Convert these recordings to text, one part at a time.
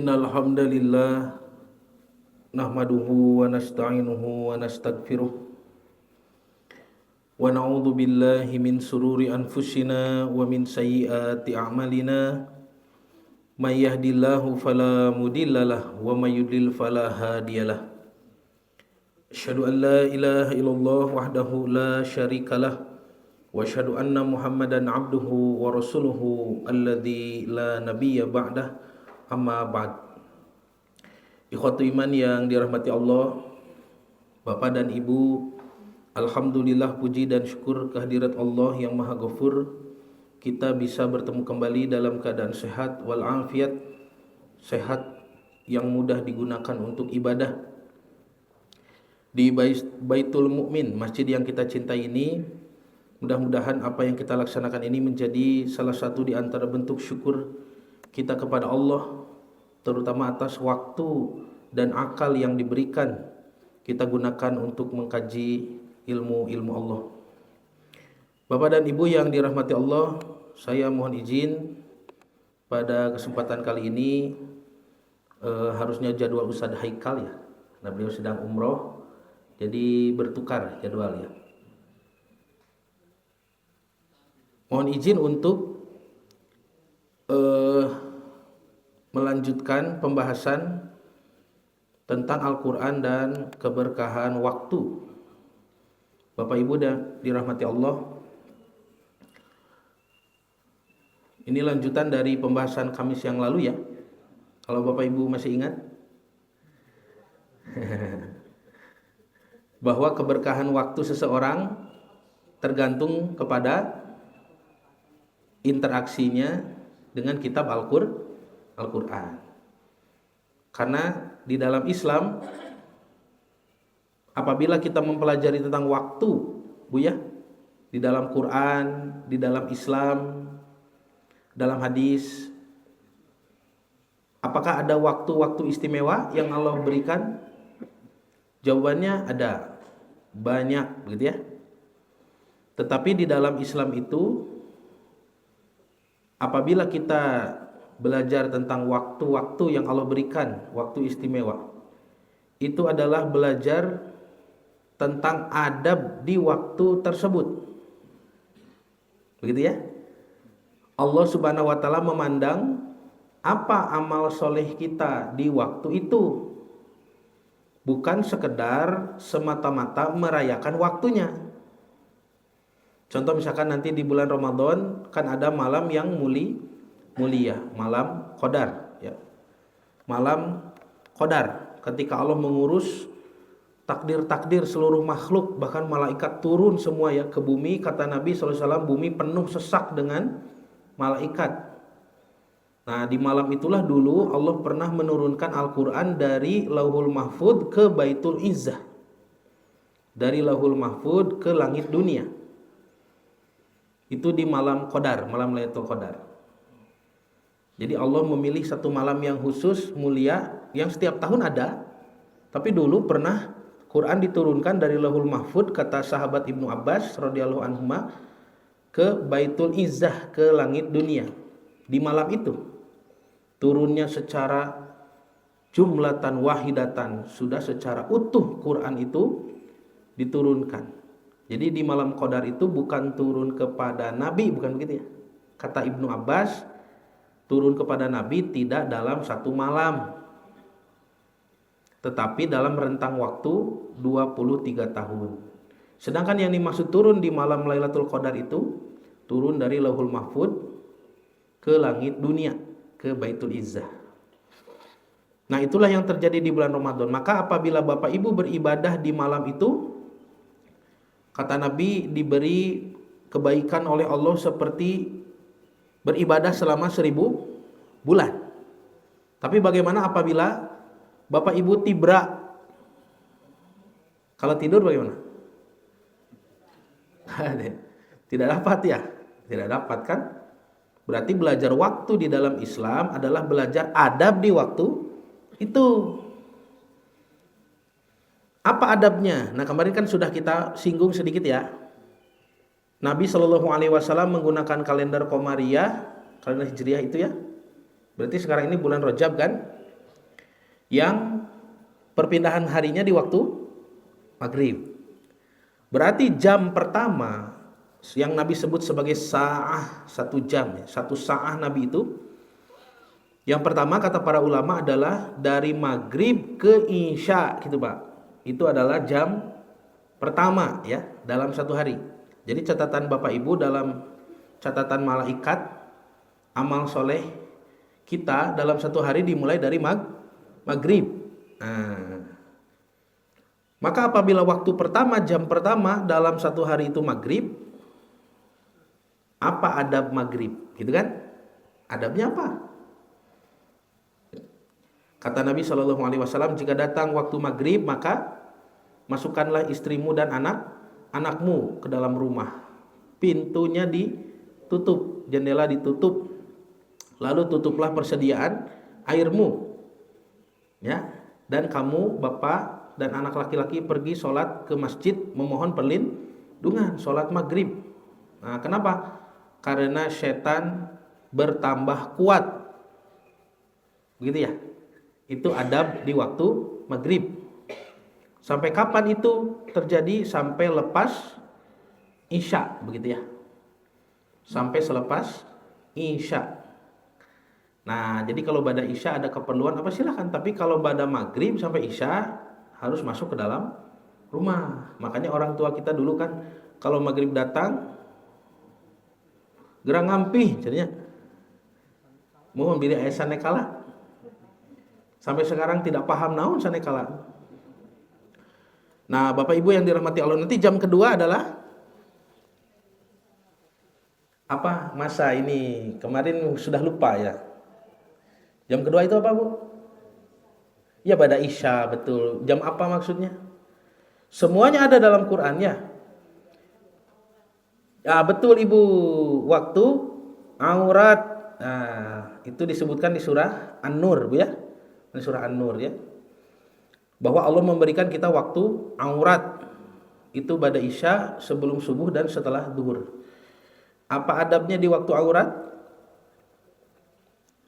Innal hamdalillah nahmaduhu wa nasta'inuhu wa nastaghfiruh wa na'udzu billahi min sururi anfusina wa min sayyiati a'malina may yahdihillahu fala mudhillalah wa may yudlil fala hadiyalah. Asyhadu an la ilaha illallah wahdahu la syarikalah wa asyhadu anna Muhammadan abduhu wa rasuluhu alladzi la nabiyya ba'dah. Amma ba'd. Ikhwatu iman yang dirahmati Allah, Bapak dan Ibu, alhamdulillah puji dan syukur kehadirat Allah yang Maha Ghafur. Kita bisa bertemu kembali dalam keadaan sehat walafiat, sehat yang mudah digunakan untuk ibadah di Baitul Mukmin, masjid yang kita cintai ini. Mudah-mudahan apa yang kita laksanakan ini menjadi salah satu di antara bentuk syukur kita kepada Allah, terutama atas waktu dan akal yang diberikan kita gunakan untuk mengkaji ilmu Allah. Bapak dan Ibu yang dirahmati Allah, saya mohon izin pada kesempatan kali ini harusnya jadwal Ustadz Haikal ya, karena beliau sedang umroh, jadi bertukar jadwal ya. Mohon izin untuk melanjutkan pembahasan tentang Al-Quran dan keberkahan waktu. Bapak Ibu dan dirahmati Allah, ini lanjutan dari pembahasan Kamis yang lalu ya, kalau Bapak Ibu masih ingat. Bahwa keberkahan waktu seseorang tergantung kepada interaksinya dengan kitab Al-Quran. Karena di dalam Islam, apabila kita mempelajari tentang waktu, Bu ya, di dalam Quran, di dalam Islam, dalam hadis, apakah ada waktu-waktu istimewa yang Allah berikan? Jawabannya ada, banyak begitu ya. Tetapi di dalam Islam itu, apabila kita belajar tentang waktu-waktu yang Allah berikan, waktu istimewa, itu adalah belajar tentang adab di waktu tersebut. Begitu ya. Allah Subhanahu wa taala memandang apa amal soleh kita di waktu itu, bukan sekedar semata-mata merayakan waktunya. Contoh misalkan nanti di bulan Ramadan kan ada malam yang mulia, malam Qadar ya. Malam Qadar ketika Allah mengurus takdir-takdir seluruh makhluk, bahkan malaikat turun semua ya ke bumi. Kata Nabi SAW, bumi penuh sesak dengan malaikat. Nah, di malam itulah dulu Allah pernah menurunkan Al-Quran dari Lauhul Mahfud ke Baitul Izzah, dari Lauhul Mahfud ke langit dunia. Itu di malam Qadar, malam Lailatul Qadar. Jadi Allah memilih satu malam yang khusus, mulia, yang setiap tahun ada. Tapi dulu pernah Quran diturunkan dari Lauhul Mahfud, kata sahabat Ibnu Abbas radhiyallahu anhuma, ke Baitul Izzah, ke langit dunia. Di malam itu turunnya secara jumlatan wahidatan, sudah secara utuh Quran itu diturunkan. Jadi di malam Qadar itu bukan turun kepada Nabi, bukan begitu ya. Kata Ibnu Abbas, turun kepada Nabi tidak dalam satu malam, tetapi dalam rentang waktu 23 tahun. Sedangkan yang dimaksud turun di malam Lailatul Qadar itu turun dari Lauhul Mahfud ke langit dunia, ke Baitul Izzah. Nah, itulah yang terjadi di bulan Ramadan. Maka apabila Bapak Ibu beribadah di malam itu, kata Nabi, diberi kebaikan oleh Allah seperti beribadah selama 1000 bulan. Tapi bagaimana apabila Bapak Ibu tibra? Kalau tidur bagaimana? Tidak dapat ya? Tidak dapat kan? Berarti belajar waktu di dalam Islam adalah belajar adab di waktu itu. Apa adabnya? Nah, kemarin kan sudah kita singgung sedikit ya. Nabi SAW menggunakan kalender Qamariyah, kalender Hijriah itu ya. Berarti sekarang ini bulan Rajab kan? yang perpindahan harinya di waktu maghrib. Berarti jam pertama yang Nabi sebut sebagai sa'ah, 1 jam ya. 1 sa'ah Nabi itu, yang pertama kata para ulama adalah dari maghrib ke isya gitu Pak. Itu adalah jam pertama ya dalam 1 hari. Jadi catatan Bapak Ibu dalam catatan malaikat, amal soleh kita dalam 1 hari dimulai dari maghrib. Nah, maka apabila waktu pertama, jam pertama dalam 1 hari itu maghrib, apa adab maghrib? Gitu kan? Adabnya apa? Kata Nabi SAW, jika datang waktu maghrib, maka masukkanlah istrimu dan anakmu ke dalam rumah. Pintunya ditutup, jendela ditutup. Lalu tutuplah persediaan airmu. Ya, dan kamu, bapak dan anak laki-laki pergi sholat ke masjid memohon perlindungan, sholat maghrib. Nah, kenapa? Karena setan bertambah kuat. Begitu ya? Itu adab di waktu maghrib. Sampai kapan itu terjadi? Sampai lepas isya, begitu ya. Sampai selepas isya. Nah, jadi kalau pada isya ada keperluan apa silahkan. Tapi kalau pada maghrib sampai isya harus masuk ke dalam rumah. Makanya orang tua kita dulu kan kalau maghrib datang gerang ngampih jadinya. Mohon bili aya sanekala. Sampai sekarang tidak paham naon sanekala. Nah, Bapak Ibu yang dirahmati Allah, nanti jam kedua adalah apa? Masa ini kemarin sudah lupa ya. Jam kedua itu apa, Bu? Ya pada isya, betul. Jam apa maksudnya? Semuanya ada dalam Qur'annya. Ya, betul Ibu. Waktu aurat. Nah, itu disebutkan di surah An-Nur, Bu ya. Di surah An-Nur ya. Bahwa Allah memberikan kita waktu aurat. Itu pada isya, sebelum subuh dan setelah duhur. Apa adabnya di waktu aurat?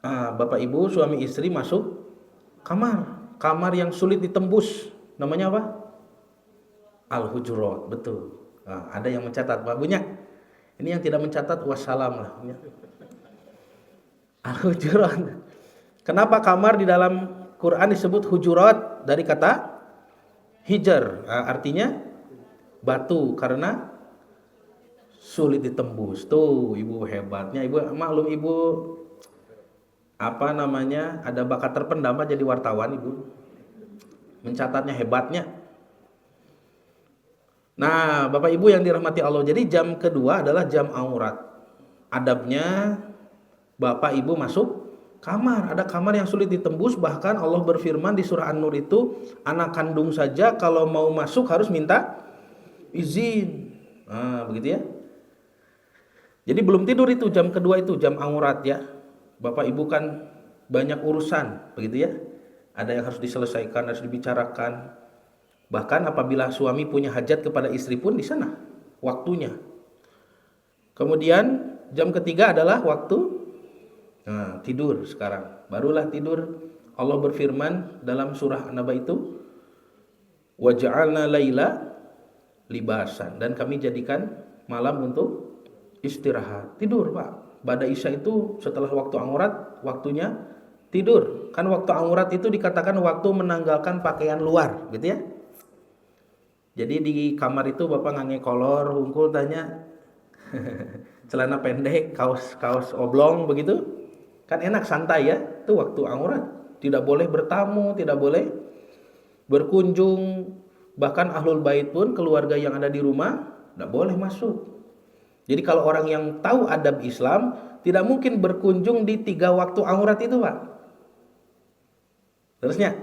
Bapak Ibu, suami istri masuk kamar yang sulit ditembus. Namanya apa? Al-Hujurat, betul. Ada yang mencatat, Pak Bunya. Ini yang tidak mencatat wassalam lah. Al-Hujurat. Kenapa kamar di dalam Quran disebut hujurat? Dari kata hijar, artinya batu, karena sulit ditembus. Tuh, Ibu hebatnya. Ibu maklum Ibu apa namanya? Ada bakat terpendam jadi wartawan, Ibu. Mencatatnya hebatnya. Nah, Bapak Ibu yang dirahmati Allah, jadi jam kedua adalah jam aurat. Adabnya Bapak Ibu masuk kamar. Ada kamar yang sulit ditembus, bahkan Allah berfirman di surah An-Nur itu, anak kandung saja kalau mau masuk harus minta izin. Begitu ya. Jadi belum tidur itu jam kedua itu jam aurat ya. Bapak Ibu kan banyak urusan, begitu ya. Ada yang harus diselesaikan, harus dibicarakan. Bahkan apabila suami punya hajat kepada istri pun di sana waktunya. Kemudian jam ketiga adalah waktu tidur sekarang. Barulah tidur. Allah berfirman dalam surah An-Naba itu, wa ja'alna laila libasan, dan kami jadikan malam untuk istirahat. Tidur, Pak. Pada isya itu setelah waktu aurat, waktunya tidur. Kan waktu aurat itu dikatakan waktu menanggalkan pakaian luar, gitu ya. Jadi di kamar itu Bapak ngange kolor, hungkul tanya celana pendek, kaos oblong begitu. Kan enak santai ya, itu waktu aurat. Tidak boleh bertamu, tidak boleh berkunjung. Bahkan ahlul bait pun, keluarga yang ada di rumah, tidak boleh masuk. Jadi kalau orang yang tahu adab Islam, tidak mungkin berkunjung di 3 waktu aurat itu, Pak. Terusnya,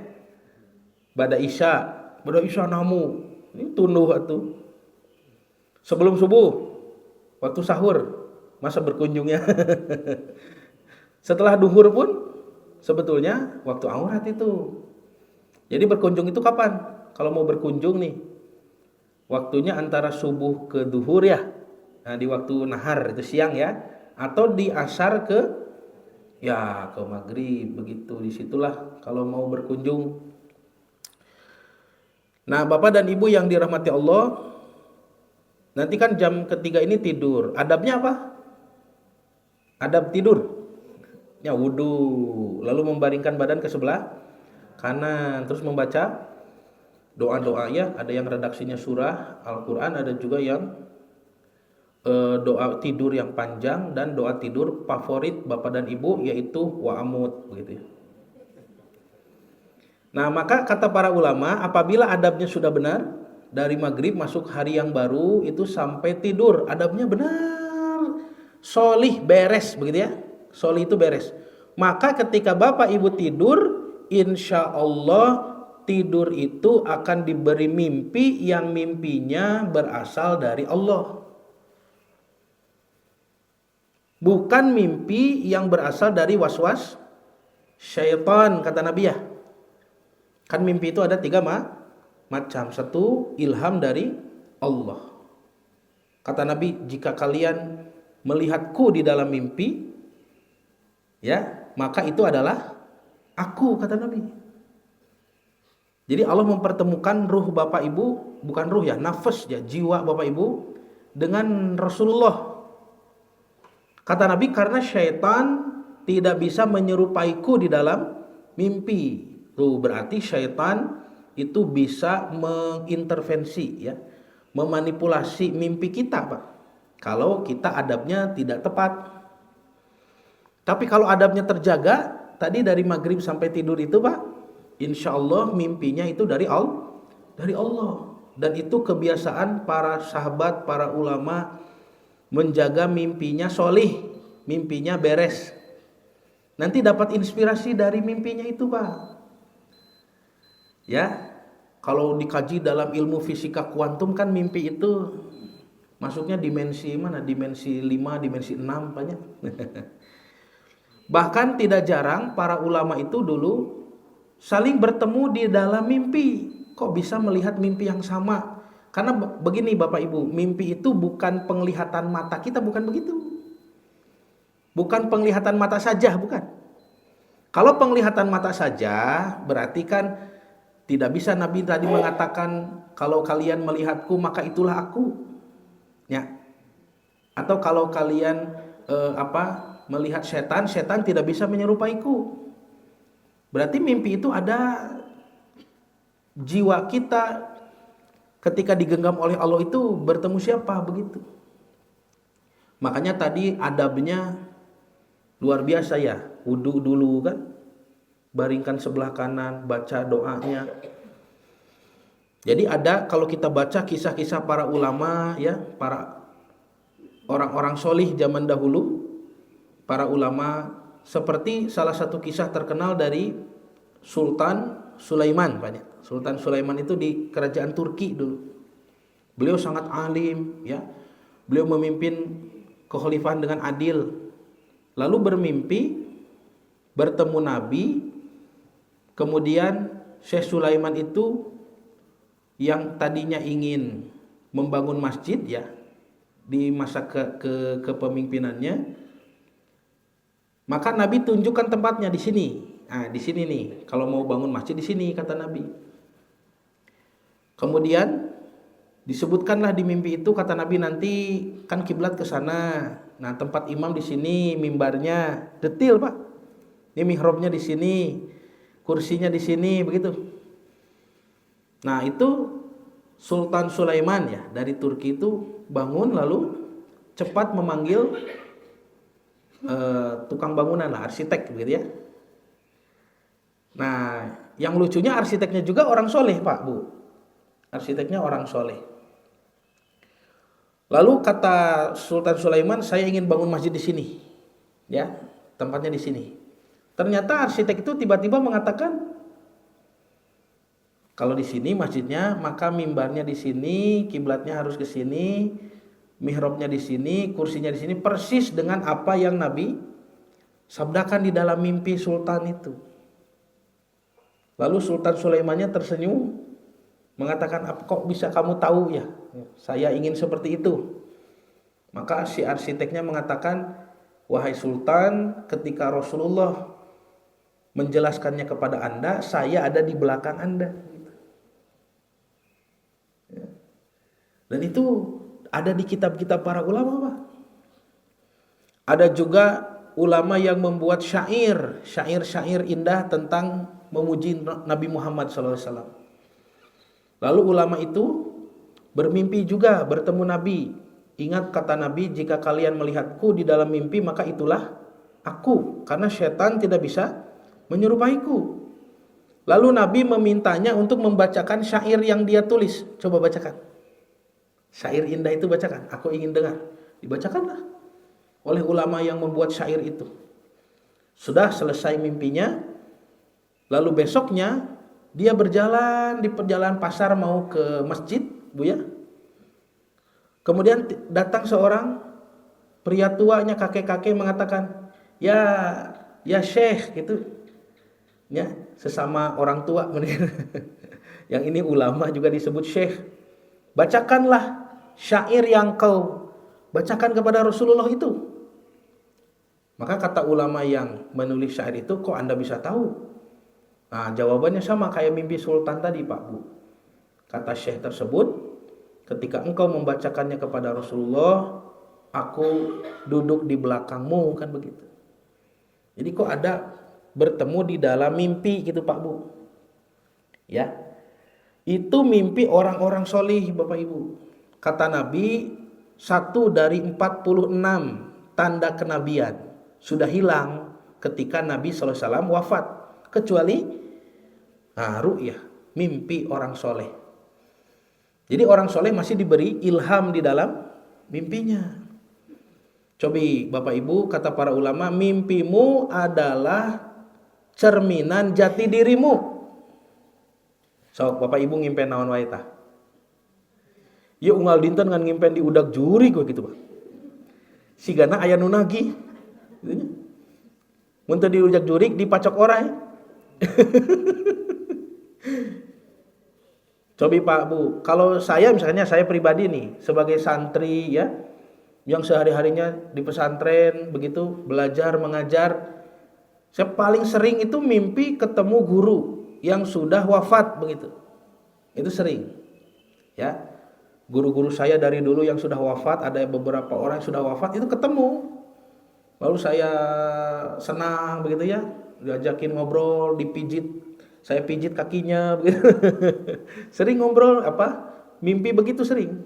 pada isya namu, ini tunduh atuh. Sebelum subuh, waktu sahur, masa berkunjungnya. Setelah duhur pun sebetulnya waktu aurat itu. Jadi berkunjung itu kapan? Kalau mau berkunjung nih, waktunya antara subuh ke duhur ya. Nah, di waktu nahar itu siang ya, atau di asar ke Ya ke maghrib begitu, disitulah kalau mau berkunjung. Nah bapak dan ibu yang dirahmati Allah, nanti kan jam ketiga ini tidur. Adabnya apa? Adab tidur. Ya wudhu, lalu membaringkan badan ke sebelah kanan, terus membaca doa-doa ya. Ada yang redaksinya surah Al-Quran, ada juga yang doa tidur yang panjang, dan doa tidur favorit bapak dan ibu yaitu wa'amut begitu ya. Nah maka kata para ulama, apabila adabnya sudah benar, dari maghrib masuk hari yang baru itu sampai tidur adabnya benar, solih beres begitu ya. Solih itu beres. Maka ketika bapak ibu tidur, insya Allah tidur itu akan diberi mimpi yang mimpinya berasal dari Allah. Bukan mimpi yang berasal dari waswas syaitan, kata Nabi ya. Kan mimpi itu ada tiga macam. Satu, ilham dari Allah. Kata Nabi, jika kalian melihatku di dalam mimpi, ya, maka itu adalah aku, kata Nabi. Jadi Allah mempertemukan ruh bapak ibu, bukan ruh ya, nafas ya, jiwa bapak ibu dengan Rasulullah. Kata Nabi, karena syaitan tidak bisa menyerupaiku di dalam mimpi. Tuh berarti syaitan itu bisa mengintervensi ya, memanipulasi mimpi kita, Pak. Kalau kita adabnya tidak tepat. Tapi kalau adabnya terjaga, tadi dari maghrib sampai tidur itu, Pak, insya Allah mimpinya itu dari Allah. Dan itu kebiasaan para sahabat, para ulama, menjaga mimpinya solih, mimpinya beres. Nanti dapat inspirasi dari mimpinya itu, Pak. Ya, kalau dikaji dalam ilmu fisika kuantum kan mimpi itu masuknya dimensi mana? Dimensi 5, dimensi 6 banyak. Bahkan tidak jarang para ulama itu dulu saling bertemu di dalam mimpi. Kok bisa melihat mimpi yang sama? Karena begini Bapak Ibu, mimpi itu bukan penglihatan mata kita, bukan begitu. Bukan penglihatan mata saja, bukan. Kalau penglihatan mata saja, berarti kan tidak bisa Nabi tadi mengatakan kalau kalian melihatku maka itulah aku. Ya. Atau kalau kalian melihat setan, setan tidak bisa menyerupaiku. Berarti mimpi itu ada jiwa kita ketika digenggam oleh Allah itu bertemu siapa begitu. Makanya tadi adabnya luar biasa ya. Wudu dulu kan, baringkan sebelah kanan, baca doanya. Jadi ada, kalau kita baca kisah-kisah para ulama ya, para orang-orang solih zaman dahulu, para ulama, seperti salah satu kisah terkenal dari Sultan Sulaiman, banyak. Sultan Sulaiman itu di kerajaan Turki dulu. Beliau sangat alim ya. Beliau memimpin kekhalifahan dengan adil. Lalu bermimpi bertemu Nabi. Kemudian Syekh Sulaiman itu yang tadinya ingin membangun masjid ya di masa kepemimpinannya, maka Nabi tunjukkan tempatnya di sini. Nah, di sini nih, kalau mau bangun masjid di sini kata Nabi. Kemudian disebutkanlah di mimpi itu, kata Nabi, nanti kan kiblat ke sana. Nah, tempat imam di sini, mimbarnya detil, Pak. Ini mihrabnya di sini, kursinya di sini, begitu. Nah, itu Sultan Sulaiman ya dari Turki itu bangun lalu cepat memanggil tukang bangunan lah, arsitek begitu ya. Nah, yang lucunya arsiteknya juga orang soleh, Pak, Bu. Arsiteknya orang soleh. Lalu kata Sultan Sulaiman, saya ingin bangun masjid di sini, ya, tempatnya di sini. Ternyata arsitek itu tiba-tiba mengatakan, kalau di sini masjidnya, maka mimbarnya di sini, kiblatnya harus ke sini, mihrabnya di sini, kursinya di sini, persis dengan apa yang Nabi sabdakan di dalam mimpi Sultan itu. Lalu Sultan Sulaimannya tersenyum, mengatakan, kok bisa kamu tahu ya? Saya ingin seperti itu. Maka si arsiteknya mengatakan, wahai sultan, ketika Rasulullah menjelaskannya kepada Anda, saya ada di belakang Anda. Dan itu ada di kitab-kitab para ulama, Pak. Ada juga ulama yang membuat syair indah tentang memuji Nabi Muhammad SAW. Lalu ulama itu bermimpi juga bertemu Nabi. Ingat kata Nabi, jika kalian melihatku di dalam mimpi, maka itulah aku, karena setan tidak bisa menyerupaiku. Lalu Nabi memintanya untuk membacakan syair yang dia tulis. Coba bacakan. Syair indah itu bacakan, aku ingin dengar. Dibacakanlah oleh ulama yang membuat syair itu. Sudah selesai mimpinya, lalu besoknya dia berjalan di perjalanan pasar mau ke masjid, Buya. Kemudian datang seorang pria tuanya, kakek-kakek mengatakan, ya Syekh, gitu. Ya, sesama orang tua. Yang ini ulama juga disebut Syekh. Bacakanlah syair yang kau bacakan kepada Rasulullah itu. Maka kata ulama yang menulis syair itu, kok Anda bisa tahu? Nah, jawabannya sama kayak mimpi sultan tadi, Pak Bu. Kata Syekh tersebut, ketika engkau membacakannya kepada Rasulullah, aku duduk di belakangmu, kan begitu. Jadi kok ada bertemu di dalam mimpi gitu, Pak Bu. Ya. Itu mimpi orang-orang solih, Bapak Ibu. Kata Nabi, 1 dari 46 tanda kenabian sudah hilang ketika Nabi SAW wafat, kecuali ru'yah, mimpi orang soleh. Jadi orang soleh masih diberi ilham di dalam mimpinya. Coba Bapak Ibu, kata para ulama, mimpimu adalah cerminan jati dirimu. Sok Bapak Ibu ngimpen naon wae tah? Ieu unggal dinten ngan ngimpen di udag juri kok gitu, Pak. Sigana aya nu nagih. Mun teu di udag jurig dipacok oray. Coba Pak Bu, kalau saya misalnya saya pribadi nih sebagai santri ya, yang sehari-harinya di pesantren begitu belajar mengajar, saya paling sering itu mimpi ketemu guru yang sudah wafat begitu. Itu sering. Ya. Guru-guru saya dari dulu yang sudah wafat, ada beberapa orang yang sudah wafat itu ketemu. Lalu saya senang begitu ya, diajakin ngobrol, dipijit, saya pijit kakinya begitu. Sering ngobrol mimpi begitu sering.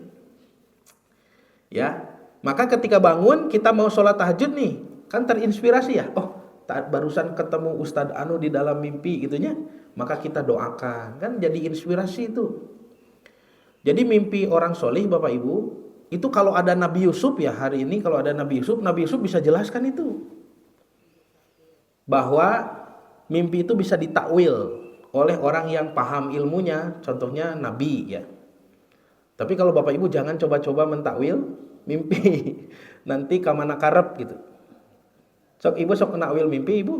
Ya. Maka ketika bangun kita mau sholat tahajud nih, kan terinspirasi ya. Oh, barusan ketemu Ustadz Anu di dalam mimpi gitunya, maka kita doakan, kan jadi inspirasi itu. Jadi mimpi orang soleh Bapak Ibu, itu kalau ada Nabi Yusuf ya hari ini, kalau ada Nabi Yusuf bisa jelaskan itu. Bahwa mimpi itu bisa ditakwil oleh orang yang paham ilmunya, contohnya Nabi ya. Tapi kalau Bapak Ibu jangan coba-coba mentakwil mimpi, nanti kamana karep gitu. Sok Ibu sok nakwil mimpi Ibu?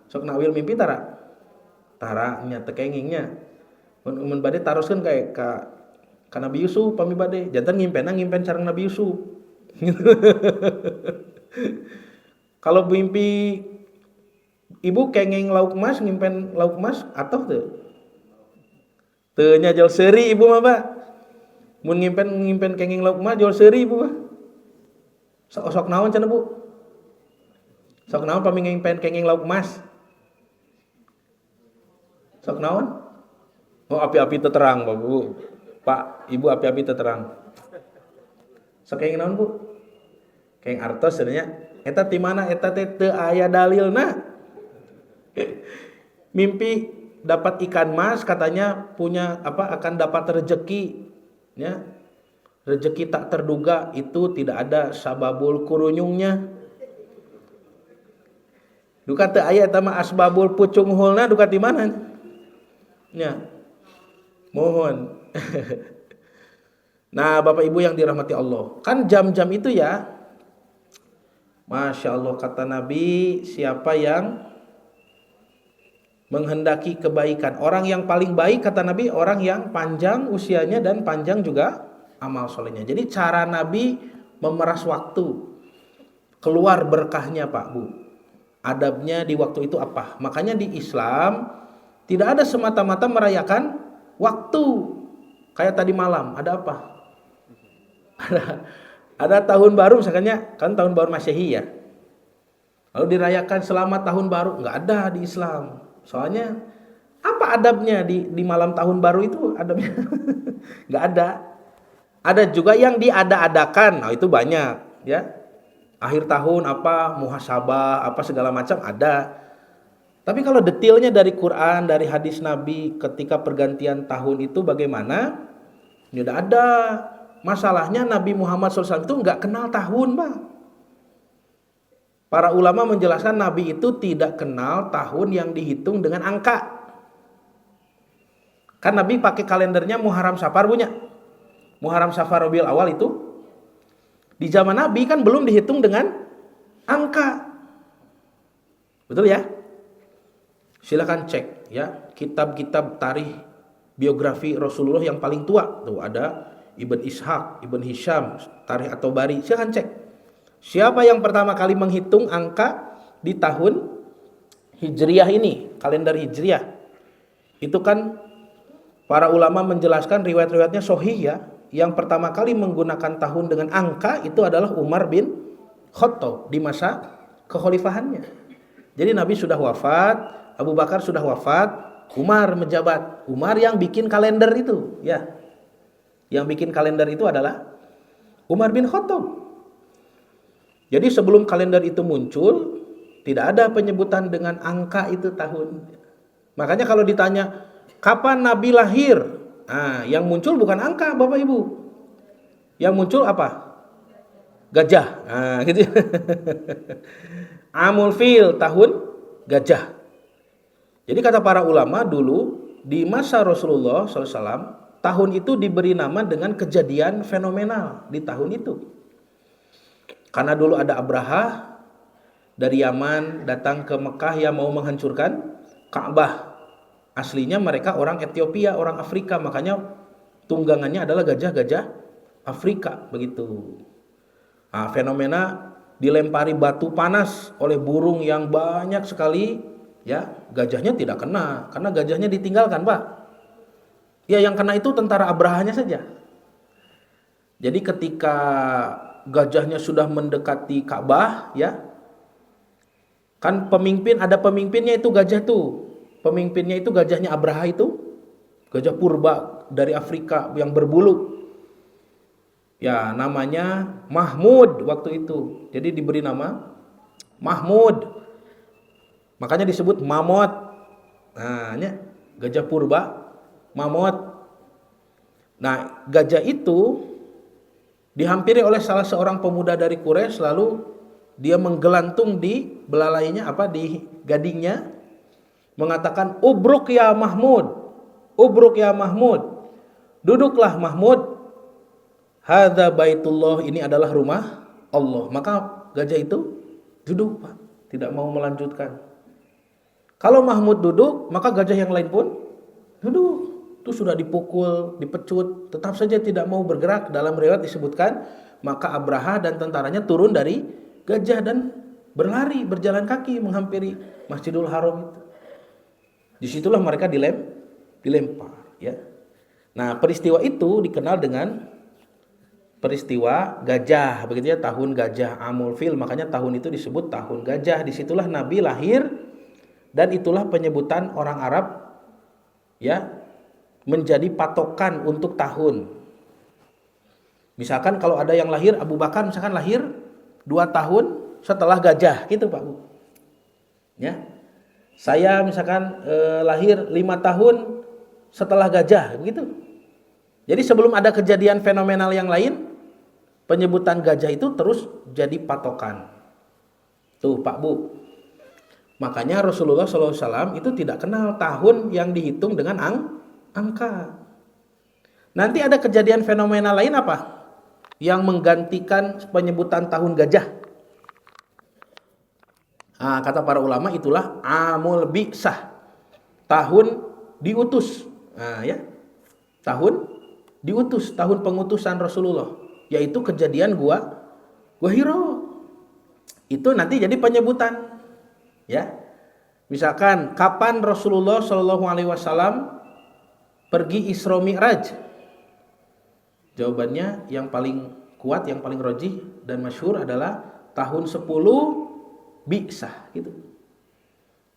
Sok nakwil mimpi tara? Tara nya tekengingnya. Mun bade taroskeun kayak ka Nabi Yusuf pami bade. Jantan ngimpen sareng Nabi Yusuf. Kalau mimpi Ibu kenging lauk emas, ngimpen lauk emas atoh teu? Teu nya jol seuri Ibu mah, Pak. Mun ngimpen kenging lauk emas jol seuri Ibu mah. Sok naon cenah Bu? Sok naon pami ngimpen kenging lauk emas? Sok naon? Oh, api-api terang, Bapak Bu. Pak, Ibu api-api terang. Sakeng naon, Bu? Keng artos sebenarnya eta ti mana eta teh teu aya dalilna. Mimpi dapat ikan mas katanya punya akan dapat rezeki ya. Rezeki tak terduga itu tidak ada sababul kurunyungnya. Duka teu aya eta mah asbabul pucung hulna duka di mana? Ya. Mohon. Nah, Bapak Ibu yang dirahmati Allah, kan jam-jam itu ya, Masya Allah, kata Nabi, siapa yang menghendaki kebaikan, orang yang paling baik kata Nabi, orang yang panjang usianya dan panjang juga amal solehnya. Jadi cara Nabi memeras waktu. keluar berkahnya Pak Bu. Adabnya di waktu itu apa? Makanya di Islam tidak ada semata-mata merayakan waktu. Kayak tadi malam, ada apa? Ada tahun baru misalnya, kan tahun baru Masehi ya. Lalu dirayakan selamat tahun baru, nggak ada di Islam. Soalnya apa adabnya di malam tahun baru itu adabnya? Nggak ada. Ada juga yang diada-adakan, nah itu banyak ya. Akhir tahun apa muhasabah apa segala macam ada. Tapi kalau detailnya dari Quran, dari hadis Nabi ketika pergantian tahun itu bagaimana? Tidak ada. Masalahnya Nabi Muhammad SAW itu nggak kenal tahun, Bang. Para ulama menjelaskan Nabi itu tidak kenal tahun yang dihitung dengan angka. Kan Nabi pakai kalendernya Muharram Safar punya. Muharram Safar Rabiul Awal itu di zaman Nabi kan belum dihitung dengan angka. Betul ya? Silakan cek ya kitab-kitab tarikh biografi Rasulullah yang paling tua. Tuh ada Ibn Ishaq, Ibn Hisham, Tarikh At-Tabari. Silakan cek. Siapa yang pertama kali menghitung angka di tahun Hijriah ini, kalender Hijriah. Itu kan para ulama menjelaskan riwayat-riwayatnya sahih ya. Yang pertama kali menggunakan tahun dengan angka itu adalah Umar bin Khattab di masa kekhalifahannya. Jadi Nabi sudah wafat, Abu Bakar sudah wafat, Umar menjabat. Umar yang bikin kalender itu, ya. Yang bikin kalender itu adalah Umar bin Khattab. Jadi sebelum kalender itu muncul, tidak ada penyebutan dengan angka itu tahun. Makanya kalau ditanya kapan Nabi lahir, nah, yang muncul bukan angka Bapak Ibu. Yang muncul apa? Gajah. Nah, gitu. Amul Fil, tahun gajah. Jadi kata para ulama dulu di masa Rasulullah SAW, tahun itu diberi nama dengan kejadian fenomenal di tahun itu. Karena dulu ada Abraha dari Yaman datang ke Mekah yang mau menghancurkan Ka'bah. Aslinya mereka orang Ethiopia, orang Afrika, makanya tunggangannya adalah gajah-gajah Afrika begitu. Nah, fenomena dilempari batu panas oleh burung yang banyak sekali, ya gajahnya tidak kena karena gajahnya ditinggalkan, Pak. Ya yang kena itu tentara Abrahanya saja. Jadi ketika gajahnya sudah mendekati Ka'bah, ya kan ada pemimpinnya itu gajah tuh. Pemimpinnya itu gajahnya Abraha itu, gajah purba dari Afrika yang berbulu. Ya namanya Mahmud waktu itu. Jadi diberi nama Mahmud. Makanya disebut Mamot. Nah, ini gajah purba Mamot. Nah, gajah itu dihampiri oleh salah seorang pemuda dari Quraisy, lalu dia menggelantung di belalainya di gadingnya mengatakan ubruk ya Mahmud. Ubruk ya Mahmud. Duduklah Mahmud. Hadza baitullah, ini adalah rumah Allah. Maka gajah itu duduk, Pak, tidak mau melanjutkan. Kalau Mahmud duduk, maka gajah yang lain pun duduk. Itu sudah dipukul, dipecut, tetap saja tidak mau bergerak. Dalam riwayat disebutkan, maka Abraha dan tentaranya turun dari gajah dan berlari, berjalan kaki menghampiri Masjidil Haram itu. Disitulah mereka dilempar, ya. Nah, peristiwa itu dikenal dengan peristiwa gajah, begitu ya, tahun gajah Amul Fil. Makanya tahun itu disebut tahun gajah. Disitulah Nabi lahir dan itulah penyebutan orang Arab, ya, menjadi patokan untuk tahun. Misalkan kalau ada yang lahir Abu Bakar misalkan lahir 2 tahun setelah gajah gitu Pak Bu. Ya. Saya misalkan lahir 5 tahun setelah gajah begitu. Jadi sebelum ada kejadian fenomenal yang lain, penyebutan gajah itu terus jadi patokan. Tuh Pak Bu. Makanya Rasulullah SAW itu tidak kenal tahun yang dihitung dengan angka. Nanti ada kejadian fenomenal lain apa? Yang menggantikan penyebutan tahun gajah. Nah, kata para ulama itulah Amul Bi'sah. Tahun diutus. Nah, ya. Tahun diutus, tahun pengutusan Rasulullah, yaitu kejadian gua Hira. Itu nanti jadi penyebutan. Ya. Misalkan kapan Rasulullah Shallallahu alaihi wasallam pergi Isra Mi'raj? Jawabannya yang paling kuat, yang paling rajih dan masyhur adalah tahun 10 Bi'sah gitu.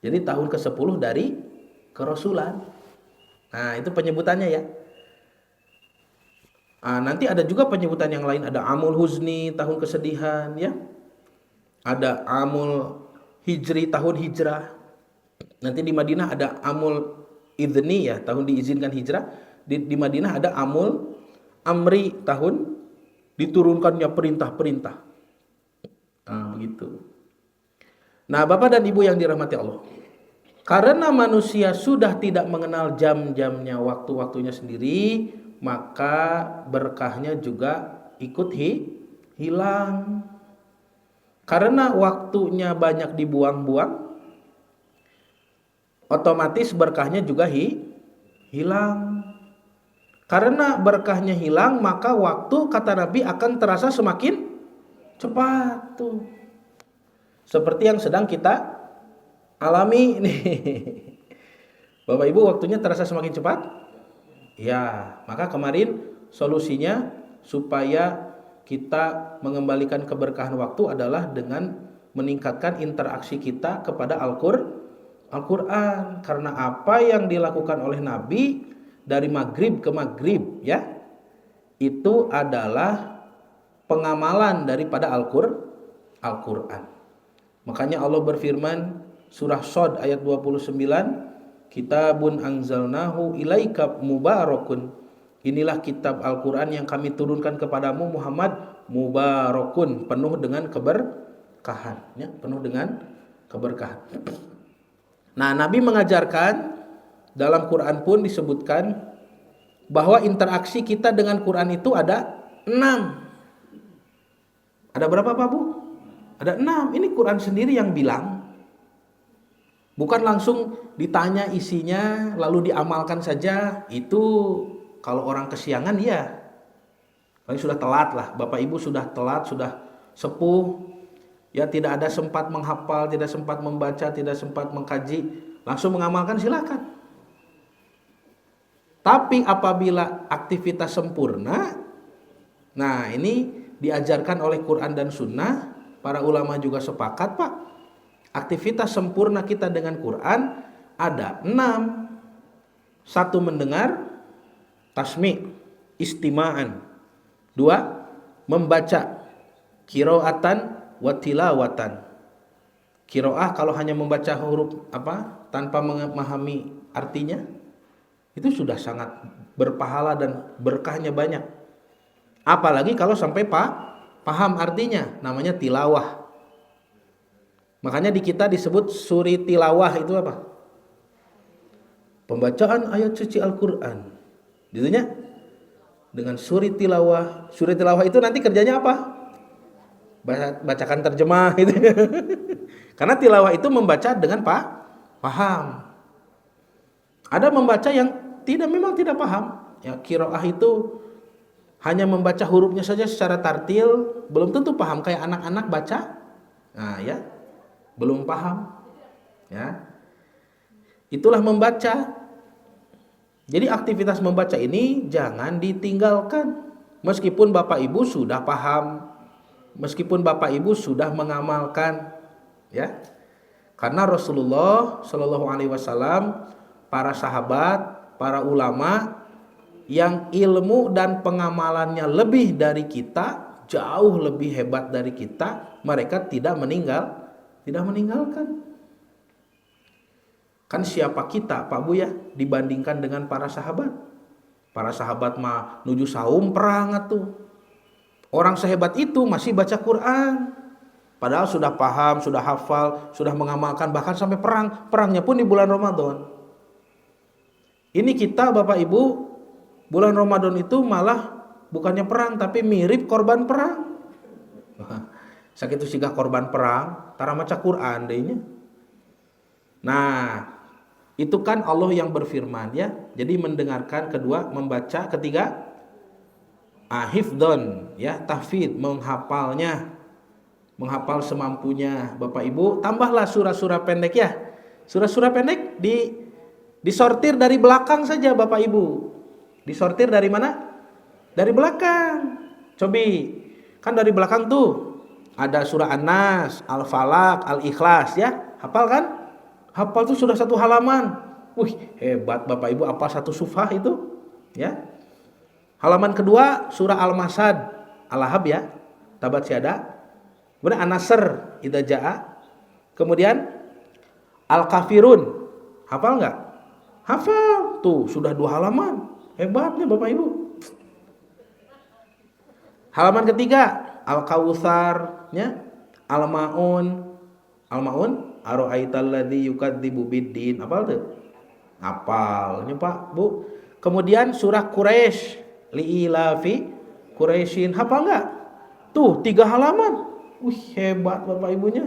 Jadi tahun ke-10 dari kerasulan. Nah, itu penyebutannya ya. Nanti ada juga penyebutan yang lain, ada Amul Huzni, tahun kesedihan ya. Ada Amul Hijri, tahun hijrah. Nanti di Madinah ada Amul Idni ya, tahun diizinkan hijrah. Di Madinah ada Amul Amri, tahun diturunkannya perintah-perintah. Begitu. Nah, Bapak dan Ibu yang dirahmati Allah, karena manusia sudah tidak mengenal jam-jamnya, waktu-waktunya sendiri, maka berkahnya juga ikut hilang. Karena waktunya banyak dibuang-buang, otomatis berkahnya juga hilang. Karena berkahnya hilang, maka waktu, kata Nabi, akan terasa semakin cepat tuh. Seperti yang sedang kita alami nih. Bapak Ibu, waktunya terasa semakin cepat? Ya, maka kemarin solusinya supaya kita mengembalikan keberkahan waktu adalah dengan meningkatkan interaksi kita kepada Al-Quran. Karena apa yang dilakukan oleh Nabi dari maghrib ke maghrib ya, itu adalah pengamalan daripada Al-Quran. Makanya Allah berfirman surah Shad ayat 29, Kitabun anzalnahu ilaika mubarakun. Inilah kitab Al-Quran yang kami turunkan kepadamu Muhammad, mubarakun, penuh dengan keberkahan ya, penuh dengan keberkahan. Nah, Nabi mengajarkan, dalam Quran pun disebutkan bahwa interaksi kita dengan Quran itu ada 6. Ada berapa Pak Bu? Ada 6. Ini Quran sendiri yang bilang. Bukan langsung ditanya isinya lalu diamalkan saja. Itu kalau orang kesiangan ya. Paling sudah telat lah. Bapak Ibu sudah telat, sudah sepuh. Ya, tidak ada sempat menghafal, tidak sempat membaca, tidak sempat mengkaji. Langsung mengamalkan silakan. Tapi apabila aktivitas sempurna, nah ini diajarkan oleh Quran dan Sunnah, para ulama juga sepakat Pak, aktivitas sempurna kita dengan Quran ada 6. 1 mendengar, tasmi', istima'an. 2 membaca, qiraatan wa tilawatan. Qiraah kalau hanya membaca huruf tanpa memahami artinya, itu sudah sangat berpahala dan berkahnya banyak. Apalagi kalau sampai paham artinya, namanya tilawah. Makanya di kita disebut suri tilawah itu apa? Pembacaan ayat suci Al-Quran. Judulnya dengan suri tilawah. Suri tilawah itu nanti kerjanya apa? Bacakan terjemah gitu. Karena tilawah itu membaca dengan paham. Ada membaca yang memang tidak paham. Ya, qiraah itu hanya membaca hurufnya saja secara tartil, belum tentu paham, kayak anak-anak baca. Nah, ya. Belum paham. Ya. Itulah membaca. Jadi aktivitas membaca ini jangan ditinggalkan. Meskipun Bapak Ibu sudah paham, meskipun Bapak Ibu sudah mengamalkan, ya. Karena Rasulullah Shallallahu alaihi wasallam, para sahabat, para ulama yang ilmu dan pengamalannya lebih dari kita, jauh lebih hebat dari kita, mereka tidak meninggalkan. Kan siapa kita Pak Bu ya dibandingkan dengan para sahabat? Para sahabat mah nuju saum perang atuh. Orang sehebat itu masih baca Quran. Padahal sudah paham, sudah hafal, sudah mengamalkan, bahkan sampai perang. Perangnya pun di bulan Ramadan. Ini kita Bapak Ibu, bulan Ramadan itu malah bukannya perang tapi mirip korban perang. Sakitu sigah korban perang, tara maca Quran dehnya. Nah, itu kan Allah yang berfirman ya. Jadi mendengarkan, kedua membaca, ketiga hifdzon ya, tahfidz, menghafalnya. menghafal semampunya. Bapak Ibu, tambahlah surah-surah pendek ya. Surah-surah pendek disortir dari belakang saja Bapak Ibu. Disortir dari mana? Dari belakang. Cobi, kan dari belakang tuh ada surah An-Nas, Al-Falaq, Al-Ikhlas ya. Hafal kan? Hafal tuh sudah satu halaman. Wih, hebat Bapak Ibu, apa satu sufah itu? Ya. Halaman kedua surah Al-Masad, Al-Lahab ya. Tabat Syada. Kemudian An-Nasr, Idza Jaa. Kemudian Al-Kafirun. Hafal enggak? Hafal. Tuh, sudah 2 halaman. Hebatnya Bapak Ibu. Halaman ketiga Al-Kautsar ya. Al-Maun. Al-Maun, ara'aital ladzi yukadzibu biddin. Hafal tuh? Hafalnya Pak, Bu. Kemudian surah Quraisy, li'ilafi Quraisyin. Hafal enggak? Tuh, 3 halaman. Wih, hebat Bapak Ibunya.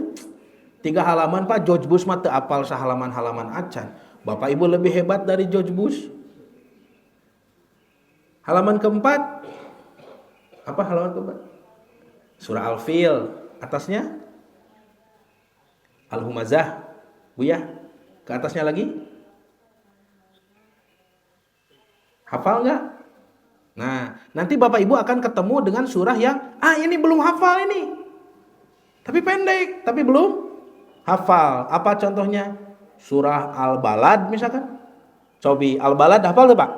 3 halaman Pak, George Bush mah teu apal sahalaman-halaman acan. Bapak Ibu lebih hebat dari George Bush. Halaman keempat. Apa halaman keempat? Surah Al-Fil. Atasnya Al-Humazah. Buya. Ke atasnya lagi. Hafal enggak? Nah, nanti Bapak Ibu akan ketemu dengan surah yang ini belum hafal ini. Tapi pendek, tapi belum hafal. Apa contohnya? Surah Al-Balad misalkan. Cobi Al-Balad hafal tuh Pak?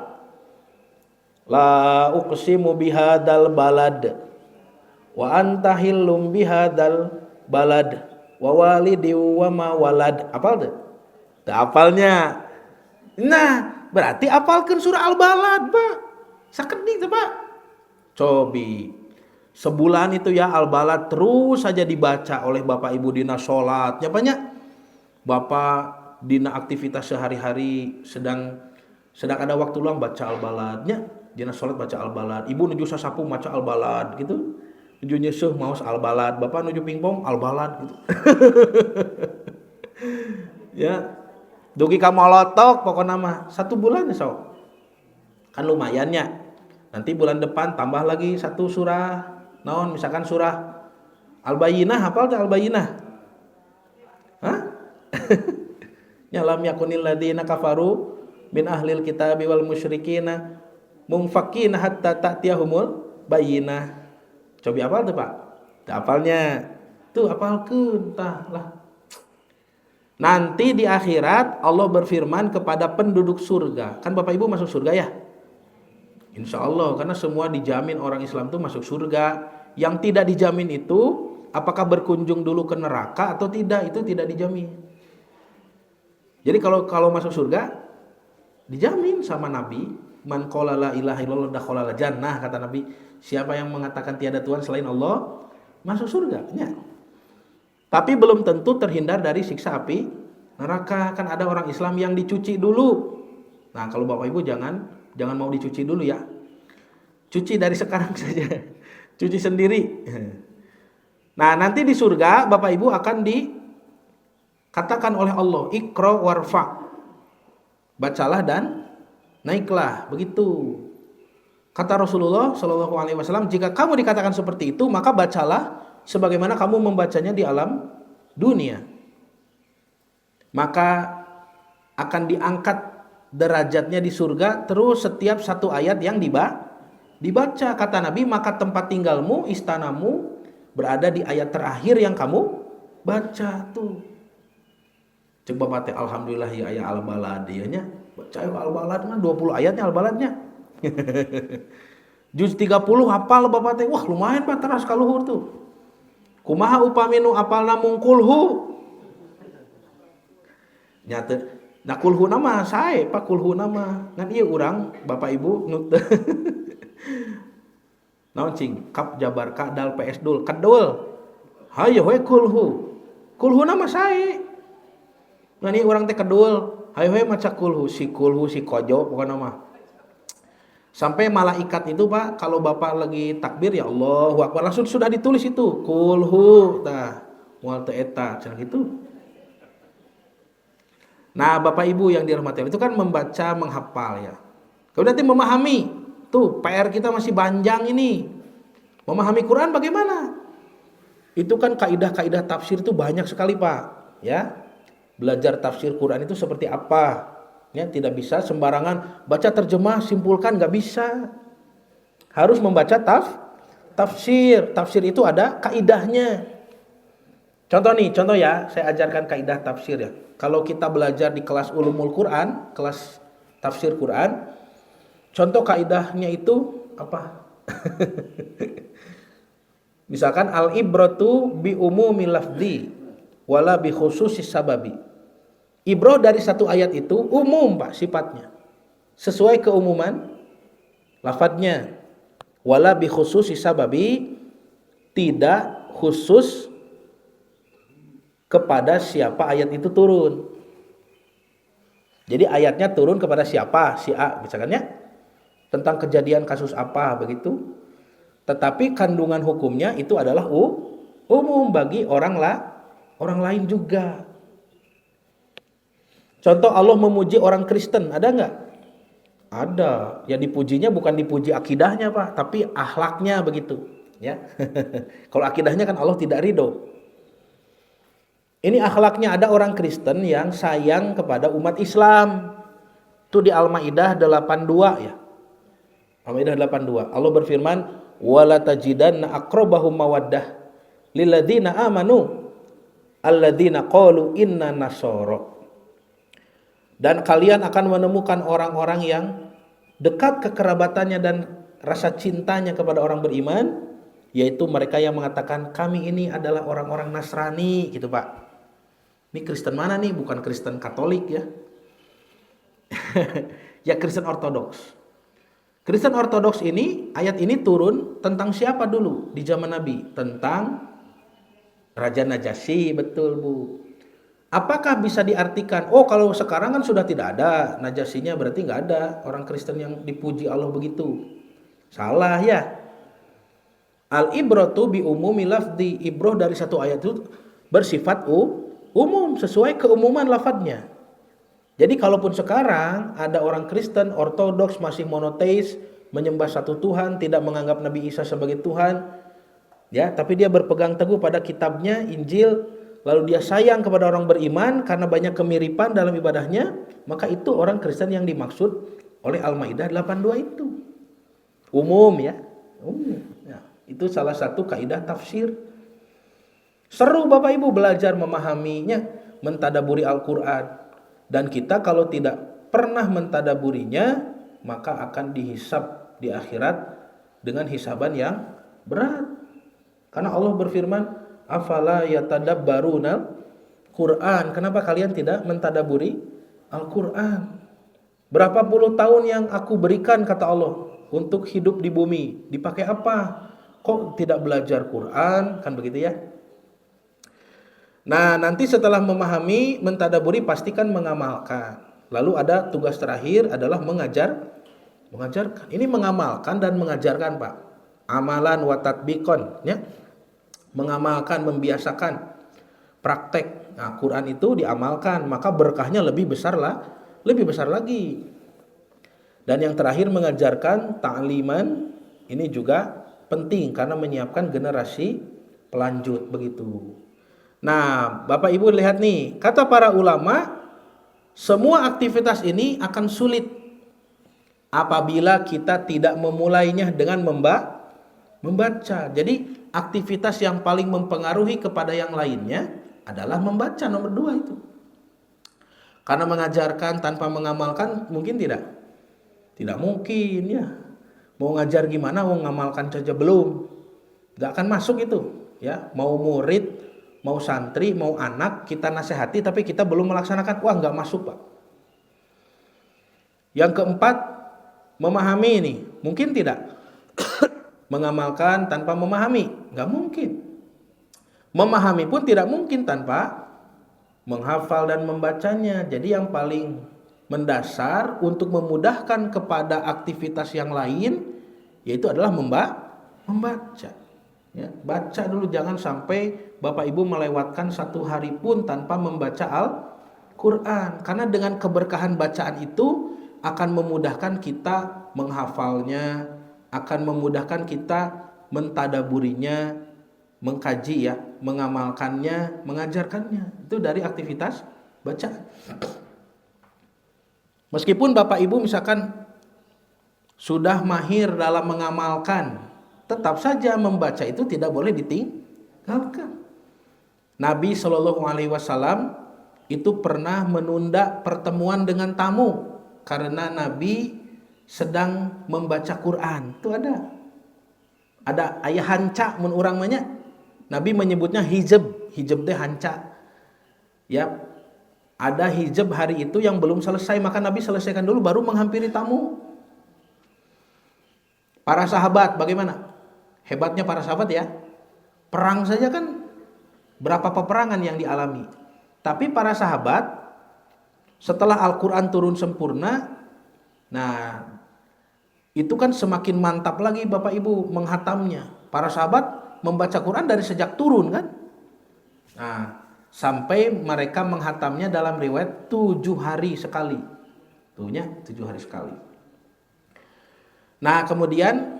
La uqsimu bihadzal balad wa anta hillum bihadzal balad wa walidi wa ma walad. Hafal tuh? Tuh hafalnya. Nah, berarti hafalkeun surah Al-Balad, Pak. Sakedik tuh, Pak. Cobi sebulan itu ya Al-Balad terus saja dibaca oleh Bapak Ibu dina sholatnya banyak. Bapak dina aktivitas sehari-hari sedang ada waktu luang baca Al-Baladnya. Dina sholat baca Al-Balad. Ibu nuju sasapu baca Al-Balad gitu. Nuju nyeusuh maos Al-Balad. Bapak nuju pingpong Al-Balad gitu. Ya. Dugi ka molotok pokoknya mah 1 bulan ya sok. Kan lumayannya. Nanti bulan depan tambah lagi 1 surah. Naon misalkan surah Al-Bayyinah, hafal tuh Al-Bayyinah? Hah? Ya lam yakunil ladzina kafaru min ahlil kitabi wal musyrikina munfakina hatta ta'tiyahumul bayyinah. Coba hafal tuh Pak? Tuh hafalnya. Tuh hafalkeun tah lah. Nanti di akhirat Allah berfirman kepada penduduk surga. Kan Bapak Ibu masuk surga ya? Insya Allah, karena semua dijamin orang Islam itu masuk surga. Yang tidak dijamin itu apakah berkunjung dulu ke neraka atau tidak, itu tidak dijamin. Jadi kalau masuk surga dijamin sama Nabi, man qala la ilaha illallah dakhala jannah, kata Nabi, siapa yang mengatakan tiada Tuhan selain Allah masuk surga. Ya. Tapi belum tentu terhindar dari siksa api neraka. Kan ada orang Islam yang dicuci dulu. Nah, kalau Bapak Ibu jangan mau dicuci dulu ya. Cuci dari sekarang saja. Cuci sendiri. Nah, nanti di surga Bapak Ibu akan dikatakan oleh Allah, Iqra warfa. Bacalah dan naiklah, begitu. Kata Rasulullah Shallallahu alaihi wasallam, jika kamu dikatakan seperti itu, maka bacalah sebagaimana kamu membacanya di alam dunia. Maka akan diangkat derajatnya di surga terus setiap 1 ayat yang dibaca. Kata Nabi, maka tempat tinggalmu, istanamu berada di ayat terakhir yang kamu baca tuh. Coba baca alhamdulillah ya ayat Al-Balad nya. Baca Al-Balad mah 20 ayatnya Al-Baladnya. Juz 30 hafal Bapak teh. Wah, lumayan Pak, teras ka luhur tuh. Kumaha upaminu apalna mungkulhu. Nyata nah kulhu nama sae Pak, kulhu nama ngan ieu urang Bapak Ibu nu naon cing kap jabar kadal PS dul kedul hayo we kulhu nama sae ngan ieu urang teh kedul hayo we maca kulhu si kojo pokona mah sampai malaikat itu Pak kalau Bapak lagi takbir ya Allahu Akbar langsung sudah ditulis itu kulhu tah moal teu eta cenah kitu. Nah, Bapak Ibu yang dirahmati Allah itu kan membaca, menghafal ya. Kemudian nanti memahami. Tuh, PR kita masih panjang ini. Memahami Quran bagaimana? Itu kan kaidah-kaidah tafsir itu banyak sekali, Pak. Ya. Belajar tafsir Quran itu seperti apa? Ya, tidak bisa sembarangan baca terjemah simpulkan, nggak bisa. Harus membaca tafsir. Tafsir itu ada kaidahnya. Contoh ya, saya ajarkan kaidah tafsir ya. Kalau kita belajar di kelas Ulumul Quran, kelas tafsir Quran, contoh kaidahnya itu apa? Misalkan al-ibratu bi umumi lafzi wala bi khususis sababi. Ibrah dari satu ayat itu umum, Pak, sifatnya. Sesuai keumuman lafadznya. Wala bi khususis sababi, tidak khusus kepada siapa ayat itu turun. Jadi ayatnya turun kepada siapa? Si A misalkan ya. Tentang kejadian kasus apa begitu. Tetapi kandungan hukumnya itu adalah umum bagi orang lain juga. Contoh Allah memuji orang Kristen, ada nggak? Ada. Yang dipujinya bukan dipuji akidahnya, Pak, tapi akhlaknya begitu. Ya. Kalau akidahnya kan Allah tidak ridho. Ini akhlaknya, ada orang Kristen yang sayang kepada umat Islam. Itu di Al-Maidah 82 ya. Al-Maidah 82. Allah berfirman, "Wala tajidanna aqrabahum mawaddah lilladzina amanu alladzina qalu inna nasara." Dan kalian akan menemukan orang-orang yang dekat kekerabatannya dan rasa cintanya kepada orang beriman, yaitu mereka yang mengatakan kami ini adalah orang-orang Nasrani gitu, Pak. Ini Kristen mana nih? Bukan Kristen Katolik ya. Ya Kristen Ortodoks. Kristen Ortodoks ini, ayat ini turun tentang siapa dulu di zaman Nabi? Tentang Raja Najasyi, betul Bu. Apakah bisa diartikan, oh kalau sekarang kan sudah tidak ada Najasyinya, berarti nggak ada orang Kristen yang dipuji Allah begitu? Salah ya. Al-ibratu bi umumi lafzi, ibrah dari satu ayat itu bersifat umum, sesuai keumuman lafadznya. Jadi kalaupun sekarang ada orang Kristen Ortodoks masih monoteis, menyembah satu Tuhan, tidak menganggap Nabi Isa sebagai Tuhan, ya, tapi dia berpegang teguh pada kitabnya Injil, lalu dia sayang kepada orang beriman karena banyak kemiripan dalam ibadahnya, maka itu orang Kristen yang dimaksud oleh Al-Maidah 82 itu. Umum ya. Umum. Ya, itu salah satu kaidah tafsir. Seru Bapak Ibu belajar memahaminya, mentadaburi Al-Qur'an. Dan kita kalau tidak pernah mentadaburinya, maka akan dihisab di akhirat dengan hisaban yang berat. Karena Allah berfirman, afala yatadabbarunal Quran. Kenapa kalian tidak mentadaburi Al-Quran? Berapa puluh tahun yang aku berikan, kata Allah, untuk hidup di bumi. Dipakai apa? Kok tidak belajar Quran? Kan begitu ya. Nah, nanti setelah memahami, mentadaburi, pastikan mengamalkan. Lalu ada tugas terakhir adalah mengajarkan. Ini mengamalkan dan mengajarkan, Pak. Amalan wa tatbiqon, ya. Mengamalkan, membiasakan praktek. Nah, Quran itu diamalkan, maka berkahnya lebih besar lagi. Dan yang terakhir mengajarkan ta'liman, ini juga penting karena menyiapkan generasi pelanjut begitu. Nah, Bapak Ibu lihat nih, kata para ulama, semua aktivitas ini akan sulit apabila kita tidak memulainya dengan membaca. Jadi aktivitas yang paling mempengaruhi kepada yang lainnya adalah membaca, nomor 2 itu. Karena mengajarkan tanpa mengamalkan mungkin tidak mungkin ya. Mau ngajar gimana, mau ngamalkan saja belum, gak akan masuk itu ya. Mau murid, mau santri, mau anak, kita nasihati tapi kita belum melaksanakan, wah gak masuk Pak. Yang keempat, memahami ini, mungkin tidak. Mengamalkan tanpa memahami, gak mungkin. Memahami pun tidak mungkin tanpa menghafal dan membacanya. Jadi yang paling mendasar untuk memudahkan kepada aktivitas yang lain, yaitu adalah membaca. Ya, baca dulu, jangan sampai Bapak Ibu melewatkan satu hari pun tanpa membaca Al-Quran. Karena dengan keberkahan bacaan itu akan memudahkan kita menghafalnya, akan memudahkan kita mentadaburinya, mengkaji ya, mengamalkannya, mengajarkannya. Itu dari aktivitas baca. Meskipun Bapak Ibu misalkan sudah mahir dalam mengamalkan, tetap saja membaca itu tidak boleh ditinggalkan. Nabi Shallallahu Alaihi Wasallam itu pernah menunda pertemuan dengan tamu karena Nabi sedang membaca Quran. Itu ada ayah hanca mun urang manya. Nabi menyebutnya hijab teh hanca. Ya, ada hijab hari itu yang belum selesai, maka Nabi selesaikan dulu baru menghampiri tamu. Para sahabat bagaimana? Hebatnya para sahabat ya. Perang saja kan berapa peperangan yang dialami. Tapi para sahabat setelah Al-Quran turun sempurna, nah itu kan semakin mantap lagi Bapak Ibu menghatamnya. Para sahabat membaca Quran dari sejak turun kan. Nah, sampai mereka menghatamnya dalam riwayat 7 hari sekali. Tuhnya 7 hari sekali. Nah, kemudian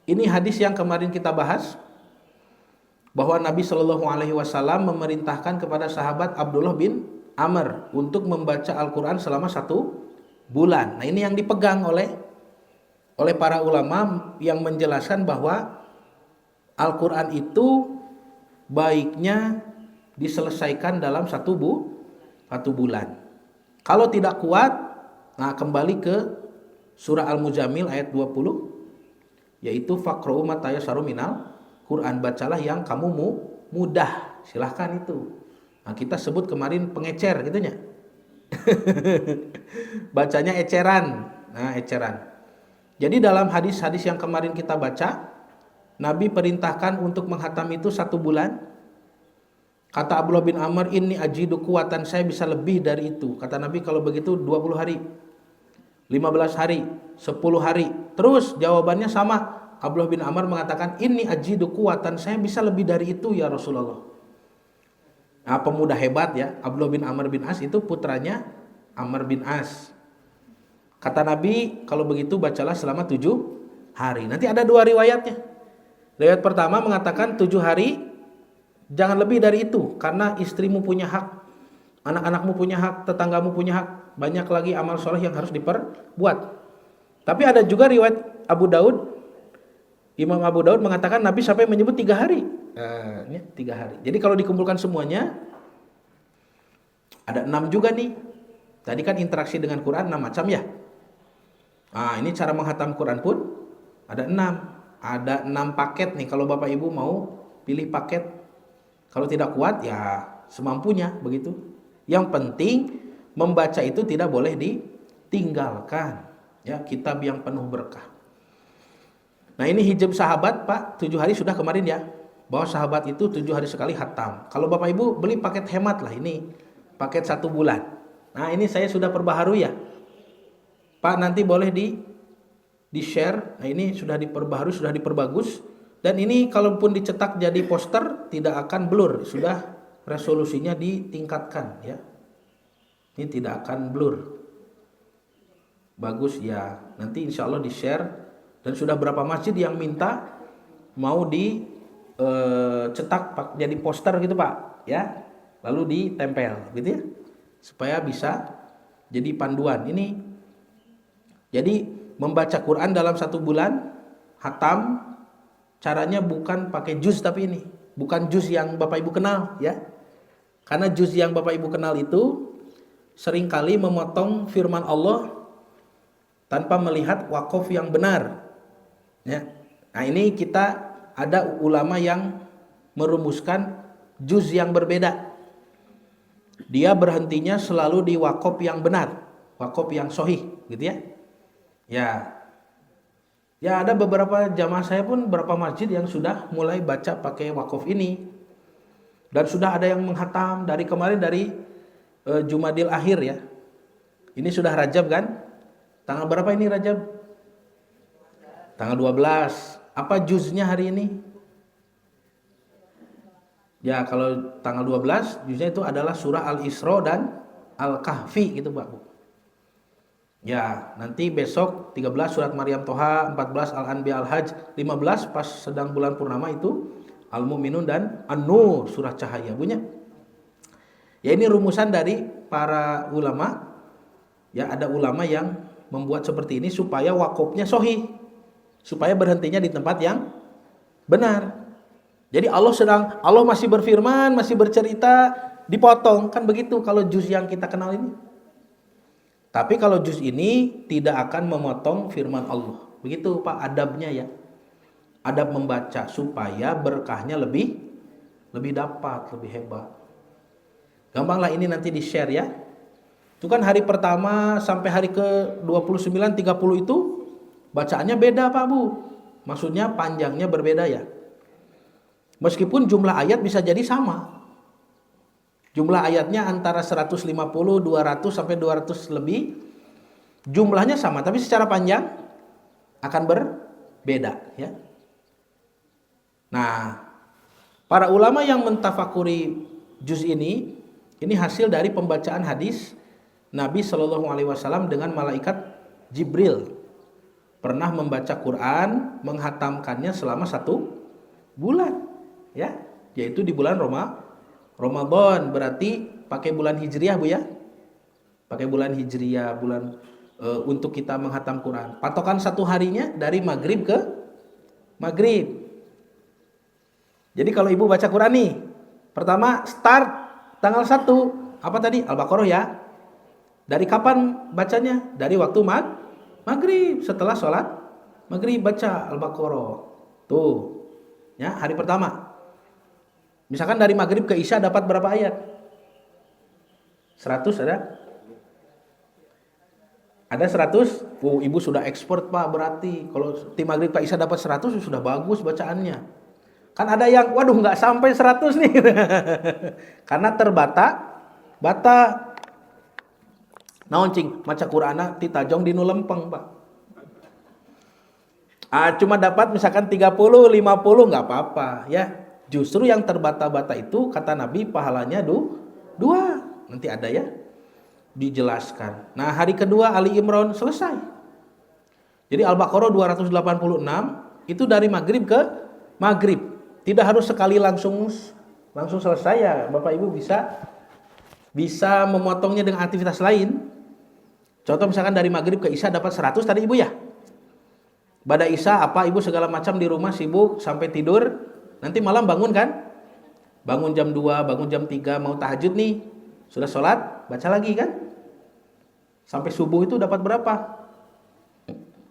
ini hadis yang kemarin kita bahas bahwa Nabi Shallallahu Alaihi Wasallam memerintahkan kepada sahabat Abdullah bin Amr untuk membaca Al-Quran selama 1 bulan. Nah, ini yang dipegang oleh para ulama yang menjelaskan bahwa Al-Quran itu baiknya diselesaikan dalam 1 bulan. Kalau tidak kuat, nah kembali ke surah Al-Muzammil ayat 20, yaitu faqra'u ma tayassaru minal Quran, bacalah yang kamu mudah. Silahkan itu. Nah, kita sebut kemarin pengecer gitunya. Bacanya eceran. Nah, eceran. Jadi dalam hadis-hadis yang kemarin kita baca, Nabi perintahkan untuk menghatam itu 1 bulan. Kata Abdullah bin Amr, ini ajidu kuatan saya bisa lebih dari itu. Kata Nabi kalau begitu 20 hari, 15 hari, 10 hari. Terus jawabannya sama. Abdullah bin Amr mengatakan, ini ajidu kuatan saya bisa lebih dari itu ya Rasulullah. Nah, pemuda hebat ya, Abdullah bin Amr bin As itu putranya Amr bin As. Kata Nabi, kalau begitu bacalah selama 7 hari. Nanti ada 2 riwayatnya. Riwayat pertama mengatakan 7 hari, jangan lebih dari itu. Karena istrimu punya hak, anak-anakmu punya hak, tetanggamu punya hak. Banyak lagi amal soleh yang harus diperbuat. Tapi ada juga riwayat Abu Daud, Imam Abu Daud mengatakan Nabi sampai menyebut 3 hari. Nah, ini 3 hari. Jadi kalau dikumpulkan semuanya, ada 6 juga nih. Tadi kan interaksi dengan Quran 6 macam ya. Nah, ini cara menghatam Quran pun ada 6. Ada 6 paket nih kalau Bapak Ibu mau pilih paket. Kalau tidak kuat ya semampunya begitu. Yang penting membaca itu tidak boleh ditinggalkan. Ya, kitab yang penuh berkah. Nah, ini hijab sahabat Pak, 7 hari sudah kemarin ya. Bahwa sahabat itu 7 hari sekali hatam. Kalau Bapak Ibu beli paket hemat lah ini. Paket 1 bulan. Nah, ini saya sudah perbaharui ya. Pak, nanti boleh di share. Nah, ini sudah diperbaharui, sudah diperbagus. Dan ini kalaupun dicetak jadi poster tidak akan blur. Sudah resolusinya ditingkatkan ya. Ini tidak akan blur. Bagus ya. Nanti insya Allah di share. Dan sudah berapa masjid yang minta mau dicetak jadi poster gitu Pak ya, lalu ditempel gitu ya, supaya bisa jadi panduan. Ini jadi membaca Quran dalam 1 bulan hatam, caranya bukan pakai juz, tapi ini bukan juz yang Bapak Ibu kenal ya, karena juz yang Bapak Ibu kenal itu seringkali memotong firman Allah tanpa melihat wakaf yang benar. Ya. Nah, ini kita ada ulama yang merumuskan juz yang berbeda. Dia berhentinya selalu di wakaf yang benar, wakaf yang sahih, gitu ya. Ya ada beberapa jamaah saya pun beberapa masjid yang sudah mulai baca pakai wakaf ini. Dan sudah ada yang menghatam dari kemarin dari Jumadil akhir ya. Ini sudah Rajab kan? Tanggal berapa ini Rajab? Tanggal 12. Apa juznya hari ini? Ya, kalau tanggal 12 juznya itu adalah surah Al-Isra dan Al-Kahfi gitu Pak Bu. Ya, nanti besok 13 surat Maryam Toha, 14 Al-Anbiya Al-Hajj, 15 pas sedang bulan purnama itu Al-Mu'minun dan An-Nur, surah cahaya bunyinya. Ya ini rumusan dari para ulama. Ya ada ulama yang membuat seperti ini supaya wakufnya sahih. Supaya berhentinya di tempat yang benar. Jadi Allah masih berfirman, masih bercerita, dipotong kan begitu kalau juz yang kita kenal ini. Tapi kalau juz ini tidak akan memotong firman Allah. Begitu Pak adabnya ya. Adab membaca supaya berkahnya lebih dapat, lebih hebat. Gampanglah ini nanti di-share ya. Itu kan hari pertama sampai hari ke-29 30 itu bacaannya beda Pak Bu. Maksudnya panjangnya berbeda ya. Meskipun jumlah ayat bisa jadi sama. Jumlah ayatnya antara 150, 200 sampai 200 lebih. Jumlahnya sama, tapi secara panjang akan berbeda ya. Nah, para ulama yang mentafakuri juz ini hasil dari pembacaan hadis Nabi Shallallahu Alaihi Wasallam dengan malaikat Jibril. Pernah membaca Quran, menghatamkannya selama 1 bulan, ya, yaitu di bulan Ramadan. Berarti pakai bulan Hijriah Bu ya, pakai bulan Hijriah, bulan untuk kita menghatam Quran. Patokan 1 harinya dari maghrib ke maghrib. Jadi kalau ibu baca Quran nih, pertama start tanggal 1, apa tadi? Al-Baqarah ya. Dari kapan bacanya? Dari waktu maghrib, setelah sholat maghrib baca Al-Baqarah. Tuh, ya hari pertama. Misalkan dari maghrib ke isya dapat berapa ayat? 100 ada? Ada 100? Oh, ibu sudah expert Pak berarti. Kalau di maghrib ke isya dapat 100 sudah bagus bacaannya. Kan ada yang waduh nggak sampai 100 nih. Karena bata. Naon cing maca Qur'ana ti tajong dinu lempeng Pak. Cuma dapat misalkan 30, 50 nggak apa-apa ya. Justru yang terbata-bata itu kata Nabi pahalanya 2. Nanti ada ya dijelaskan. Nah, hari kedua Ali Imran selesai. Jadi Al-Baqarah 286 itu dari maghrib ke maghrib. Tidak harus sekali langsung selesai ya. Bapak Ibu bisa memotongnya dengan aktivitas lain. Contoh misalkan dari maghrib ke isya dapat 100 tadi Ibu ya. Pada isya apa Ibu segala macam di rumah sibuk sampai tidur. Nanti malam bangun kan? Bangun jam 2, bangun jam 3 mau tahajud nih. Sudah sholat, baca lagi kan? Sampai subuh itu dapat berapa?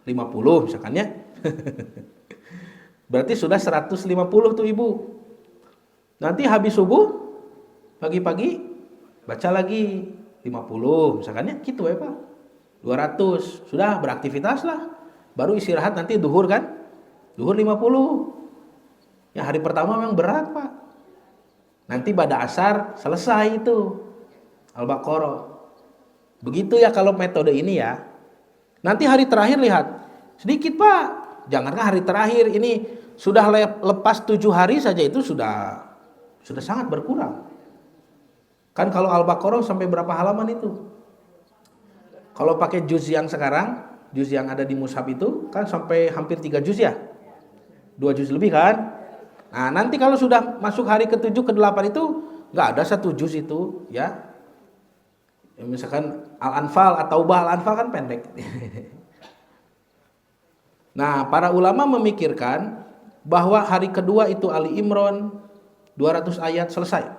50 misalkan ya. Berarti sudah 150 tuh Ibu. Nanti habis subuh pagi-pagi baca lagi 50 misalkan ya gitu ya Pak. 200 sudah beraktivitas lah. Baru istirahat nanti duhur kan? Duhur 50. Ya hari pertama memang berat Pak. Nanti pada asar selesai itu Al-Baqarah. Begitu ya kalau metode ini ya. Nanti hari terakhir lihat sedikit Pak. Jangankan hari terakhir ini sudah lepas 7 hari saja itu sudah sangat berkurang. Kan kalau Al-Baqarah sampai berapa halaman itu? Kalau pakai juz yang sekarang, juz yang ada di mushaf itu kan sampai hampir 3 juz ya. 2 juz lebih kan? Nah, nanti kalau sudah masuk hari ke-7 ke-8 itu enggak ada 1 juz itu ya. Ya misalkan Al-Anfal atau Al-Anfal kan pendek. Nah, para ulama memikirkan bahwa hari kedua itu Ali Imran 200 ayat selesai.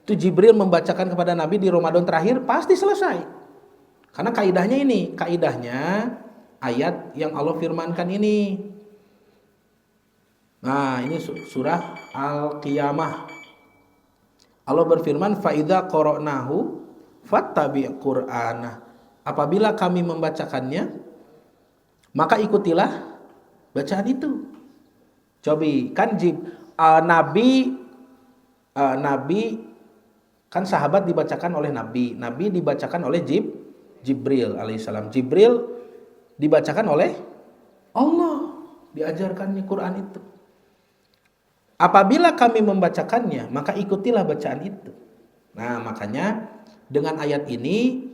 Itu Jibril membacakan kepada Nabi di Ramadan terakhir pasti selesai. Karena kaidahnya ayat yang Allah firmankan ini. Nah, ini surah Al-Qiyamah. Allah berfirman, "Fa idza qara'nahu fattabi' Qur'ana." Apabila kami membacakannya, maka ikutilah bacaan itu. Cobi kan Nabi kan sahabat dibacakan oleh Nabi dibacakan oleh Jibril alaihissalam. Jibril dibacakan oleh Allah, diajarkannya Quran itu. Apabila kami membacakannya, maka ikutilah bacaan itu. Nah, makanya dengan ayat ini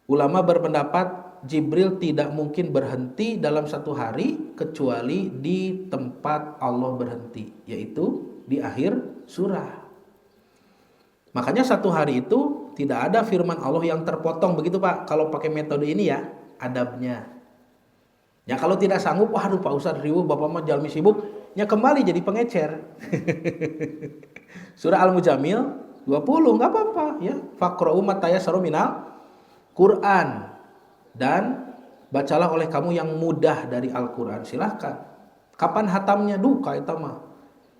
ulama berpendapat Jibril tidak mungkin berhenti dalam satu hari kecuali di tempat Allah berhenti, yaitu di akhir surah. Makanya satu hari itu tidak ada firman Allah yang terpotong begitu Pak. Kalau pakai metode ini ya, adabnya. Ya kalau tidak sanggup, waduh Pak Ustadz riweuh Bapak mah jalmi sibuk, ya kembali jadi pengecer. Surah Al-Mujammil 20 enggak apa-apa ya. Faqra'u ma tayassara minal Quran, dan bacalah oleh kamu yang mudah dari Al-Quran. Silahkan. Kapan hatamnya? Duka itu mah.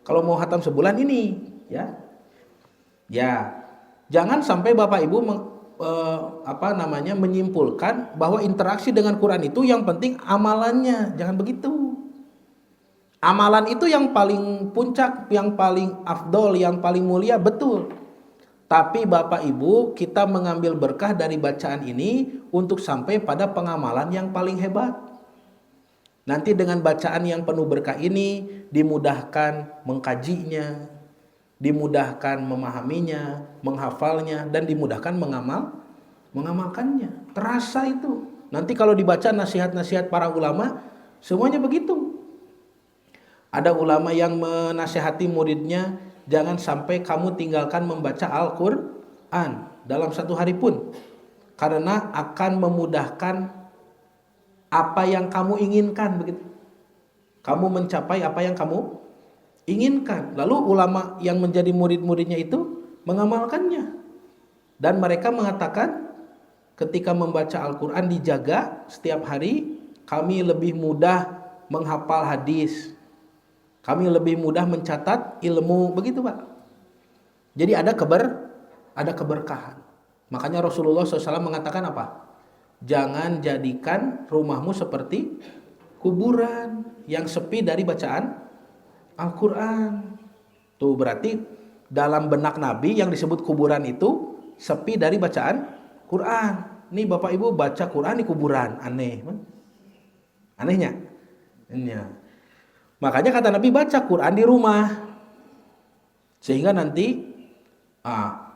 Kalau mau hatam sebulan ini, ya. Ya, jangan sampai Bapak Ibu menyimpulkan bahwa interaksi dengan Quran itu yang penting amalannya. Jangan begitu. Amalan itu yang paling puncak, yang paling afdol, yang paling mulia, betul. Tapi Bapak Ibu, kita mengambil berkah dari bacaan ini untuk sampai pada pengamalan yang paling hebat. Nanti dengan bacaan yang penuh berkah ini dimudahkan mengkajinya, dimudahkan memahaminya, menghafalnya, dan dimudahkan mengamalkannya. Terasa itu. Nanti kalau dibaca nasihat-nasihat para ulama, semuanya begitu. Ada ulama yang menasihati muridnya, jangan sampai kamu tinggalkan membaca Al-Quran dalam satu hari pun, karena akan memudahkan apa yang kamu inginkan begitu. Kamu mencapai apa yang kamu inginkan. Lalu ulama yang menjadi murid-muridnya itu mengamalkannya. Dan mereka mengatakan ketika membaca Al-Quran dijaga setiap hari, kami lebih mudah menghafal hadis. Kami lebih mudah mencatat ilmu, begitu Pak. Jadi ada keberkahan. Makanya Rasulullah SAW mengatakan apa? Jangan jadikan rumahmu seperti kuburan yang sepi dari bacaan Al-Quran. Tuh berarti dalam benak Nabi yang disebut kuburan itu sepi dari bacaan Quran. Nih Bapak Ibu baca Quran di kuburan, aneh. Anehnya. Ini. Makanya kata Nabi baca Quran di rumah, sehingga nanti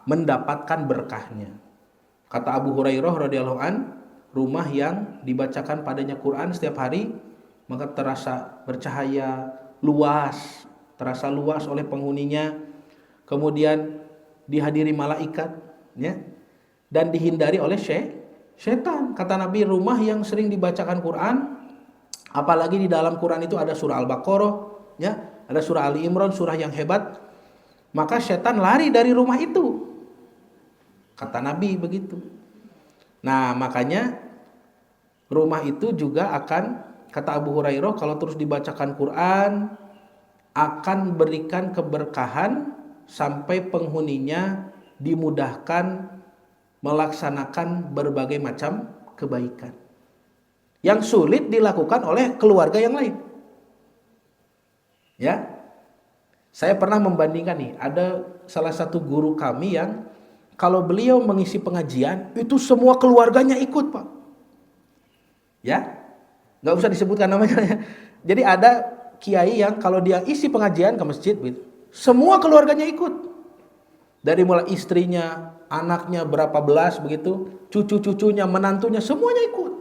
mendapatkan berkahnya. Kata Abu Hurairah radhiyallahu an, rumah yang dibacakan padanya Quran setiap hari maka terasa bercahaya, luas, terasa luas oleh penghuninya. Kemudian dihadiri malaikat, ya, dan dihindari oleh setan. Kata Nabi, rumah yang sering dibacakan Quran, apalagi di dalam Quran itu ada surah Al-Baqarah, ya, ada surah Ali Imran, surah yang hebat, maka setan lari dari rumah itu. Kata Nabi begitu. Nah, makanya rumah itu juga akan, kata Abu Hurairah, kalau terus dibacakan Quran akan berikan keberkahan sampai penghuninya dimudahkan melaksanakan berbagai macam kebaikan yang sulit dilakukan oleh keluarga yang lain. Ya. Saya pernah membandingkan nih, ada salah satu guru kami yang kalau beliau mengisi pengajian itu semua keluarganya ikut, Pak. Ya. Enggak usah disebutkan namanya. Jadi ada kiai yang kalau dia isi pengajian ke masjid gitu, semua keluarganya ikut. Dari mulai istrinya, anaknya berapa belas begitu, cucu-cucunya, menantunya, semuanya ikut.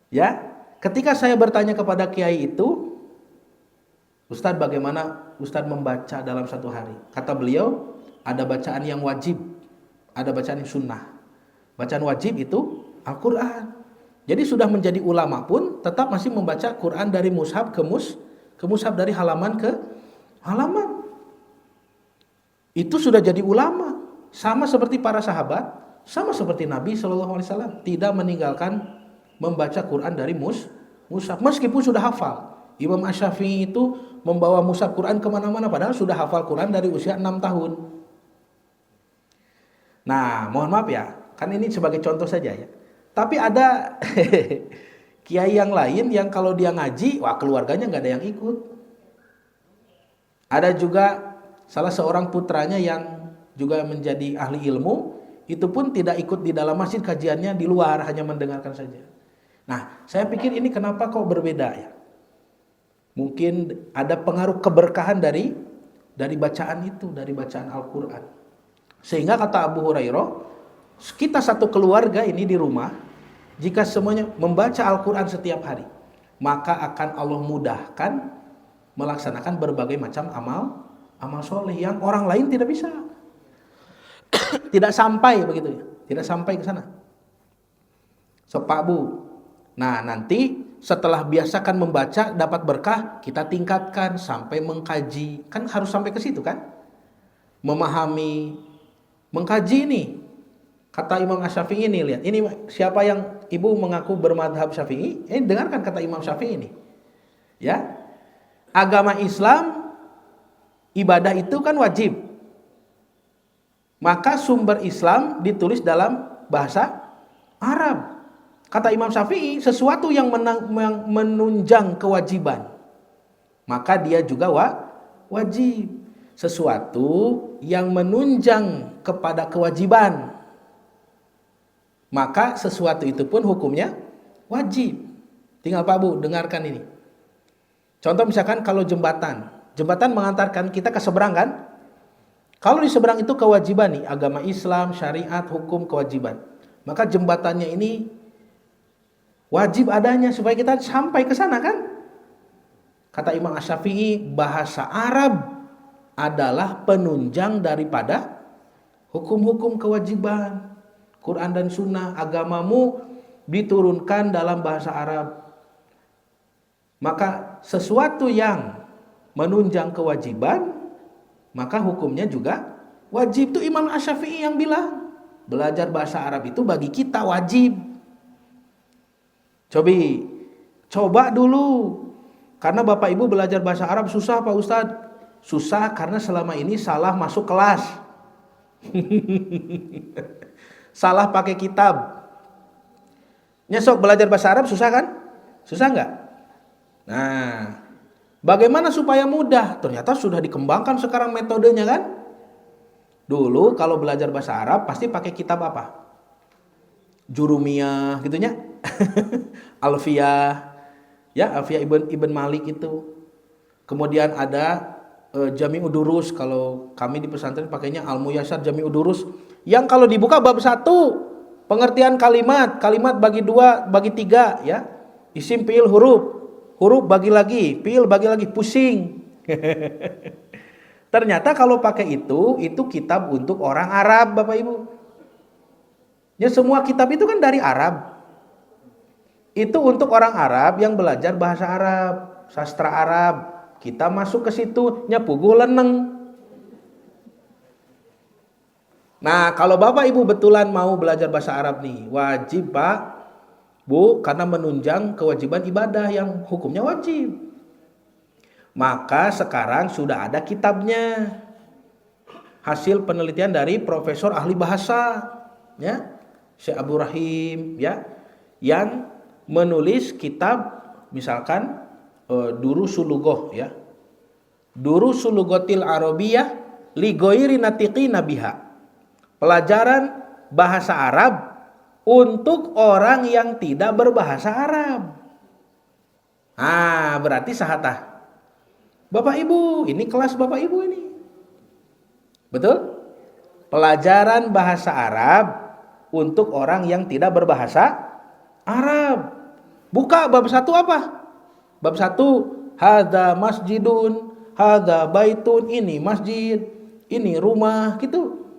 Ya, ketika saya bertanya kepada kiai itu, Ustadz bagaimana Ustadz membaca dalam satu hari? Kata beliau, ada bacaan yang wajib, ada bacaan yang sunnah. Bacaan wajib itu Al-Quran. Jadi sudah menjadi ulama pun tetap masih membaca Quran dari mushaf ke mushaf, dari halaman ke halaman. Itu sudah jadi ulama. Sama seperti para sahabat, sama seperti Nabi SAW, tidak meninggalkan membaca Quran dari mushaf, meskipun sudah hafal. Imam Asy-Syafi'i itu membawa mushaf Quran kemana-mana, padahal sudah hafal Quran dari usia 6 tahun. Nah, mohon maaf ya, kan ini sebagai contoh saja ya. Tapi ada kiai yang lain yang kalau dia ngaji, wah keluarganya nggak ada yang ikut. Ada juga salah seorang putranya yang juga menjadi ahli ilmu, itu pun tidak ikut di dalam masjid kajiannya, di luar hanya mendengarkan saja. Nah, saya pikir ini kenapa kok berbeda ya? Mungkin ada pengaruh keberkahan dari bacaan itu, dari bacaan Al-Quran. Sehingga kata Abu Hurairah, kita satu keluarga ini di rumah, Jika semuanya membaca Al-Quran setiap hari, maka akan Allah mudahkan melaksanakan berbagai macam amal soleh yang orang lain tidak bisa. Tidak sampai begitu ya. Tidak sampai ke sana. So Pak Bu. Nah, nanti setelah biasakan membaca dapat berkah, kita tingkatkan sampai mengkaji. Kan harus sampai ke situ kan? Memahami, mengkaji ini. Kata Imam Syafi'i ini, lihat. Ini siapa yang ibu mengaku bermadhab Syafi'i? Ini dengarkan kata Imam Syafi'i ini. Ya. Agama Islam, ibadah itu kan wajib. Maka sumber Islam ditulis dalam bahasa Arab. Kata Imam Syafi'i, sesuatu yang menunjang kewajiban, maka dia juga wajib. Sesuatu yang menunjang kepada kewajiban, maka sesuatu itu pun hukumnya wajib. Tinggal Pak Bu dengarkan ini. Contoh misalkan kalau jembatan mengantarkan kita ke seberang kan? Kalau di seberang itu kewajiban nih, agama Islam, syariat, hukum, kewajiban. Maka jembatannya ini wajib adanya supaya kita sampai ke sana kan? Kata Imam Syafi'i, bahasa Arab adalah penunjang daripada hukum-hukum kewajiban. Quran dan sunnah, agamamu diturunkan dalam bahasa Arab. Maka sesuatu yang menunjang kewajiban, maka hukumnya juga wajib. Itu Imam Syafi'i yang bilang, belajar bahasa Arab itu bagi kita wajib. Coba dulu. Karena Bapak Ibu belajar bahasa Arab susah Pak Ustadz. Susah karena selama ini salah masuk kelas. Salah pakai kitab. Nyesok belajar bahasa Arab susah kan? Susah enggak? Nah, bagaimana supaya mudah? Ternyata sudah dikembangkan sekarang metodenya kan? Dulu kalau belajar bahasa Arab pasti pakai kitab apa? Jurumiyah gitunya. Alfiyah. Ya, Alfiyah Ibn Malik itu. Kemudian ada Jami'ud Durus, kalau kami di pesantren pakainya Al-Muyassar Jami'ud Durus. Yang kalau dibuka bab 1, pengertian kalimat bagi 2, bagi 3 ya. Isim, fiil, huruf bagi lagi, fiil bagi lagi, pusing. Ternyata kalau pakai itu kitab untuk orang Arab, Bapak Ibu. Ya semua kitab itu kan dari Arab. Itu untuk orang Arab yang belajar bahasa Arab, sastra Arab. Kita masuk ke situ nyapugu leneng. Nah, kalau Bapak Ibu betulan mau belajar bahasa Arab nih, wajib Pak, Bu, karena menunjang kewajiban ibadah yang hukumnya wajib. Maka sekarang sudah ada kitabnya. Hasil penelitian dari profesor ahli bahasa, ya, Syekh Abdul Rahim, ya, yang menulis kitab misalkan Durusul Lughah, ya. Durusul Lughatil Arabiyyah li ghairi natiqina biha. Pelajaran bahasa Arab untuk orang yang tidak berbahasa Arab. Berarti sahatah. Bapak Ibu, ini kelas Bapak Ibu ini. Betul? Pelajaran bahasa Arab untuk orang yang tidak berbahasa Arab. Buka bab 1 apa? Bab 1, hadza masjidun, hadza baitun, ini masjid, ini rumah, gitu.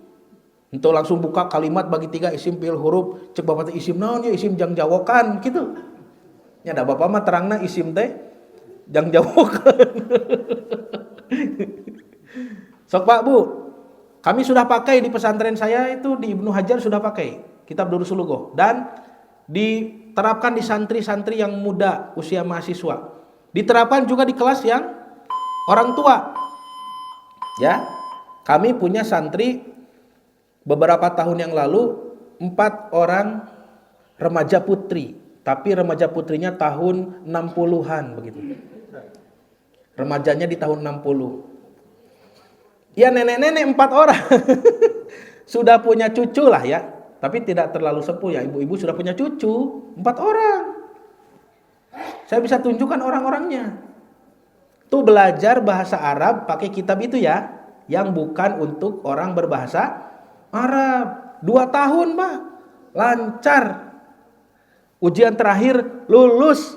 Untuk langsung buka kalimat bagi 3 isim, fiil, huruf, cek Bapak teh isim naon ya, isim jang jawokan, gitu. Ya da Bapak mah terangna isim teh jang jawokan. Sok Pak Bu, kami sudah pakai di pesantren saya itu di Ibnu Hajar sudah pakai kitab Durusul Lughah dan diterapkan di santri-santri yang muda usia mahasiswa. Diterapkan juga di kelas yang orang tua. Ya. Kami punya santri beberapa tahun yang lalu 4 orang remaja putri, tapi remaja putrinya tahun 60-an begitu. Remajanya di tahun 60. Ya nenek-nenek 4 orang. Sudah punya cucu lah ya. Tapi tidak terlalu sepuh ya, ibu-ibu sudah punya cucu 4 orang. Saya bisa tunjukkan orang-orangnya. Tuh belajar bahasa Arab pakai kitab itu ya, yang bukan untuk orang berbahasa Arab. 2 tahun Pak, lancar. Ujian terakhir lulus,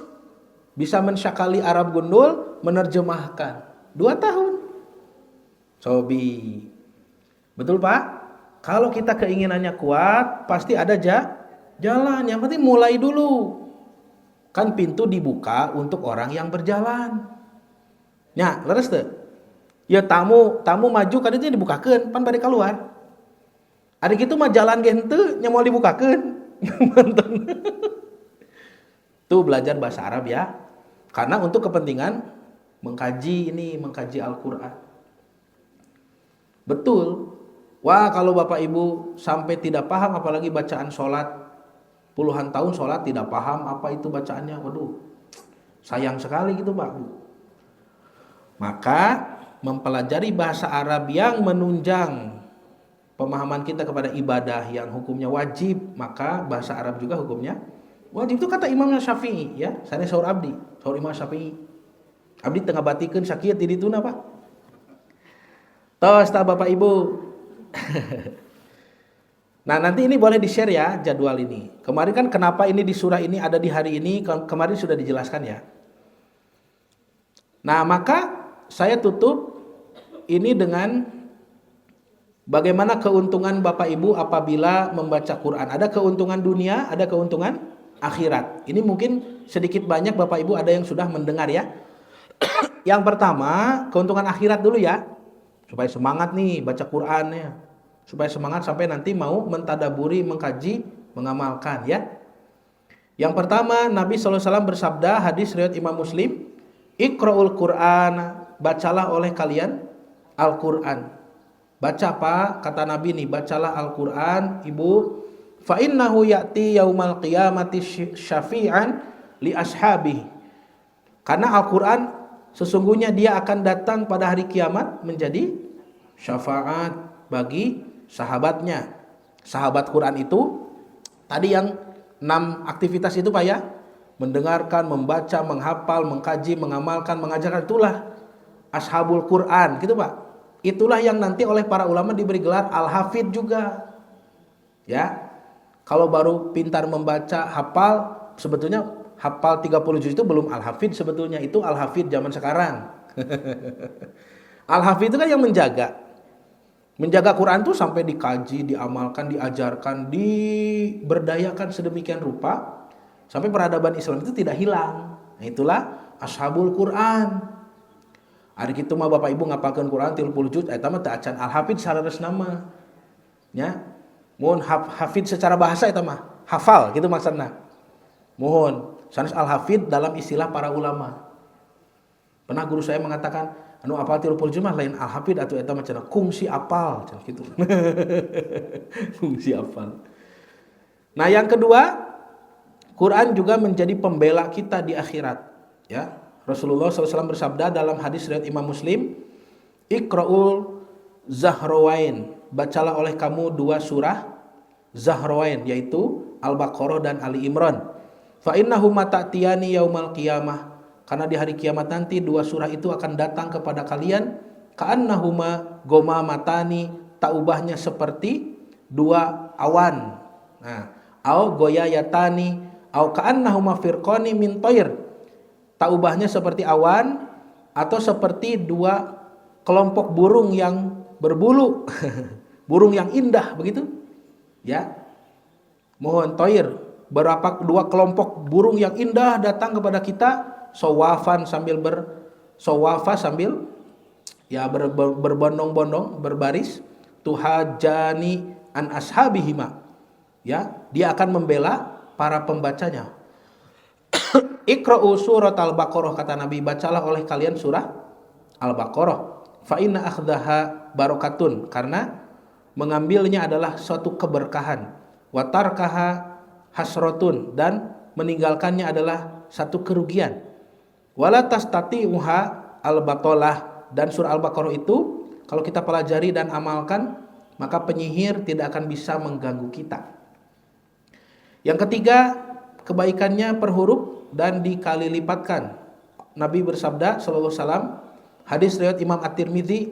bisa mensyakali Arab gundul, menerjemahkan 2 tahun. Sobi. Betul Pak? Kalau kita keinginannya kuat, pasti ada jalan. Yang penting mulai dulu. Kan pintu dibuka untuk orang yang berjalan. Ya, leres tuh. Ya tamu maju kan itu dibukakeun, pan bade keluar. Ari kitu mah jalan ge henteu nya moal dibukakeun. Tuh belajar bahasa Arab ya. Karena untuk kepentingan mengkaji Al-Qur'an. Betul. Wah, kalau Bapak Ibu sampai tidak paham apalagi bacaan sholat, puluhan tahun sholat tidak paham apa itu bacaannya, waduh, sayang sekali gitu Pak Bu. Maka mempelajari bahasa Arab yang menunjang pemahaman kita kepada ibadah yang hukumnya wajib, maka bahasa Arab juga hukumnya wajib. Itu kata Imam Syafi'i ya, saya saur abdi, saur Imam Syafi'i. Abdi tengah batikeun sakieu ti dituna Pak. Tos ta Bapak Ibu. Nah nanti ini boleh di-share ya jadwal ini. Kemarin kan kenapa ini di surah ini ada di hari ini, kemarin sudah dijelaskan ya. Nah maka saya tutup ini dengan bagaimana keuntungan Bapak Ibu apabila membaca Quran. Ada keuntungan dunia, ada keuntungan akhirat. Ini mungkin sedikit banyak Bapak Ibu ada yang sudah mendengar ya. Yang pertama keuntungan akhirat dulu ya. Supaya semangat nih baca Qur'annya. Supaya semangat sampai nanti mau mentadaburi, mengkaji, mengamalkan ya. Yang pertama Nabi SAW bersabda, hadis riwayat Imam Muslim, Iqra'ul Qur'an, bacalah oleh kalian Al-Qur'an. Baca apa? Kata Nabi nih, bacalah Al-Qur'an, Ibu. Fa innahu ya'ti yaumal qiyamati syafi'an li ashabihi. Karena Al-Qur'an sesungguhnya dia akan datang pada hari kiamat menjadi syafaat bagi sahabatnya. Sahabat Quran itu tadi yang 6 aktivitas itu Pak ya. Mendengarkan, membaca, menghafal, mengkaji, mengamalkan, mengajarkan, itulah ashabul Quran gitu Pak. Itulah yang nanti oleh para ulama diberi gelar Al-Hafidh juga. Ya. Kalau baru pintar membaca, hafal, sebetulnya hafal 30 juz itu belum Al-Hafidh sebetulnya, itu Al-Hafidh zaman sekarang. Al-Hafidh itu kan yang menjaga Quran itu sampai dikaji, diamalkan, diajarkan, diberdayakan sedemikian rupa sampai peradaban Islam itu tidak hilang. Nah, itulah ashabul Quran. Hari kitu mah Bapak Ibu ngapalkeun Quran 30 juz eta mah teu acan Al-Hafidh sareresna mah. Nya. Mun hafidh secara bahasa eta mah hafal gitu maksudna. Mohon sanes Al-Hafidh dalam istilah para ulama. Pernah guru saya mengatakan, anu apal 30 juz mah lain Al-Hafidh atuh eta mah cenah kungsi apal cenah kitu. Kungsi apal. Nah, yang kedua, Quran juga menjadi pembela kita di akhirat, ya. Rasulullah SAW bersabda dalam hadis riwayat Imam Muslim, Iqra'ul Zahrawain, bacalah oleh kamu 2 surah Zahrawain, yaitu Al-Baqarah dan Ali Imran. Fa innahuma ta'tiyani yaumal qiyamah, karena di hari kiamat nanti 2 surah itu akan datang kepada kalian, ka'annahuma gomamatani, tak ubahnya seperti 2 awan. Nah, au goyayatani, au ka'annahuma firqani min thair, tak ubahnya seperti awan atau seperti 2 kelompok burung yang berbulu. Burung yang indah begitu. Ya. Mohon thair, berapa 2 kelompok burung yang indah datang kepada kita sawafan sambil berbondong-bondong berbaris, tuhajani an ashabihima, ya, dia akan membela para pembacanya. Iqra'u surat Al-Baqarah, kata Nabi, bacalah oleh kalian surah Al-Baqarah, fa inna akhdaha barokatun, karena mengambilnya adalah suatu keberkahan, wa tarkaha hasratun, dan meninggalkannya adalah satu kerugian. Wala tastati'uha al-batalah, dan surah Al-Baqarah itu kalau kita pelajari dan amalkan, maka penyihir tidak akan bisa mengganggu kita. Yang ketiga, kebaikannya per huruf dan dikali lipatkan. Nabi bersabda sallallahu alaihi wasallam, hadis riwayat Imam At-Tirmidzi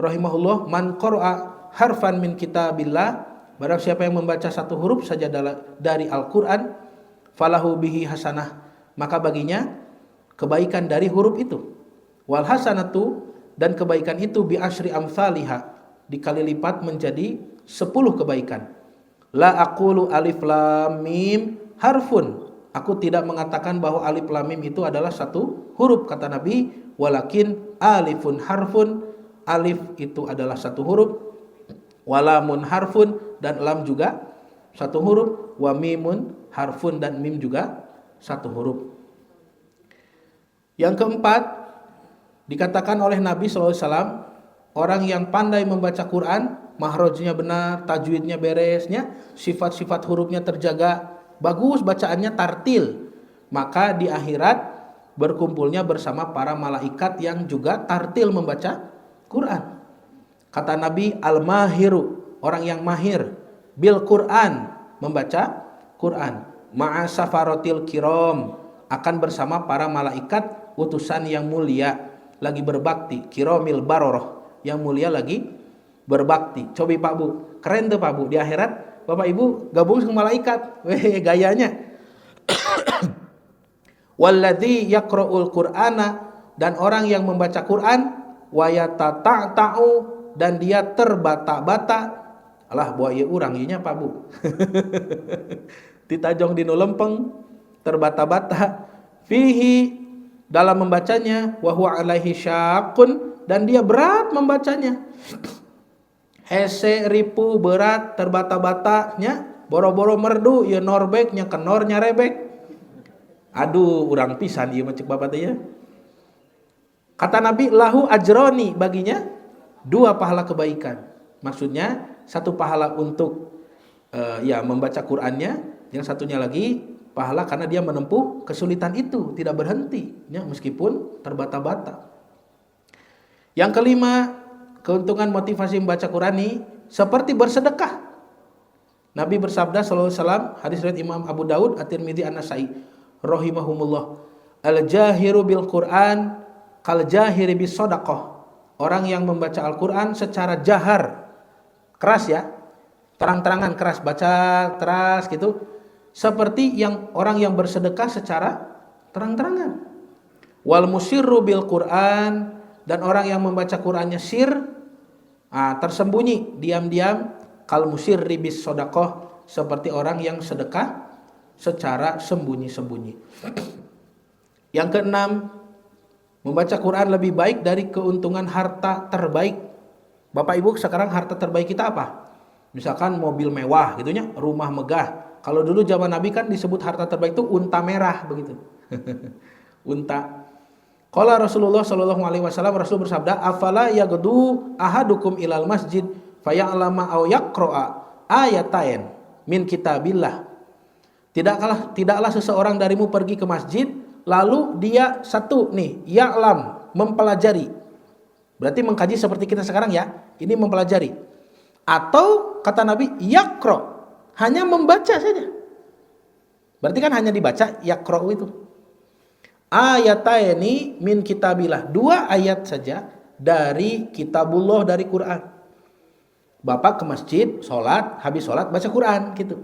rahimahullah, man qara'a harfan min kitabillah, barang siapa yang membaca 1 huruf saja dari Al-Qur'an, falahu bihi hasanah, maka baginya kebaikan dari huruf itu. Wal hasanatu, dan kebaikan itu bi asyri amsalihha, dikali lipat menjadi 10 kebaikan. La aqulu alif lam mim harfun, aku tidak mengatakan bahwa alif lam mim itu adalah satu huruf, kata Nabi, walakin alifun harfun, alif itu adalah satu huruf, walamun harfun, dan lam juga satu huruf, wa mimun harfun, dan mim juga satu huruf. Yang keempat, dikatakan oleh Nabi SAW, orang yang pandai membaca Quran, mahrojnya benar, tajwidnya beresnya, sifat-sifat hurufnya terjaga, bagus bacaannya tartil, maka di akhirat berkumpulnya bersama para malaikat yang juga tartil membaca Quran. Kata Nabi, al-mahiru, orang yang mahir, bil Quran, membaca Quran, ma'a safaratil kiram, akan bersama para malaikat utusan yang mulia, lagi berbakti, kiramil baroroh, yang mulia lagi berbakti. Coba Pak Bu, keren tuh Pak Bu, di akhirat Bapak Ibu gabung sama malaikat, weh gayanya. Walladzi yaqra'ul Qur'ana, dan orang yang membaca Quran, wa yatata'u, dan dia terbata-bata. Alah buaya urang ieu nya Pak Bu. Ditajong dinu lempeng, terbata-bata, fihi, dalam membacanya, wa huwa alaihi syaqqun, dan dia berat membacanya. Hese ripu berat terbata-batanya, boro-boro merdu ieu norbek nya kenor nyarebek. Aduh, urang pisan ieu mah cek Bapak teh ya. Kata Nabi, lahu ajroni, baginya 2 pahala kebaikan. Maksudnya 1 pahala untuk membaca Qur'annya, yang satunya lagi pahala karena dia menempuh kesulitan itu, tidak berhenti ya, meskipun terbata-bata. Yang kelima, keuntungan motivasi membaca Quran ini seperti bersedekah. Nabi bersabda sallallahu alaihi wasallam, hadis riwayat Imam Abu Daud, At-Tirmidzi, An-Nasa'i rahimahumullah, al-jahiru bil Quran kal jahiri bis shadaqah. Orang yang membaca Al-Quran secara jahar, keras ya, terang-terangan keras, baca keras gitu, seperti yang orang yang bersedekah secara terang-terangan. Wal musirru bil Quran, dan orang yang membaca Qurannya sir, tersembunyi, diam-diam, kal musirri bis shadaqah, seperti orang yang sedekah secara sembunyi-sembunyi. Yang keenam, membaca Quran lebih baik dari keuntungan harta terbaik. Bapak Ibu, sekarang harta terbaik kita apa? Misalkan mobil mewah gitunya, rumah megah. Kalau dulu zaman Nabi kan disebut harta terbaik itu unta merah begitu. Unta. Qala Rasulullah sallallahu alaihi wasallam, Rasul bersabda, afala yagdu ahadukum ilal masjid faya'lama aw yaqra'a ayatain min kitabillah. Tidaklah seseorang darimu pergi ke masjid lalu dia satu nih, ya'lam, mempelajari. Berarti mengkaji seperti kita sekarang ya, ini mempelajari. Atau kata Nabi, yaqra, hanya membaca saja. Berarti kan hanya dibaca, yaqra itu. Ayataini min kitabillah, 2 ayat saja dari kitabullah, dari Quran. Bapak ke masjid, sholat, habis sholat baca Quran gitu.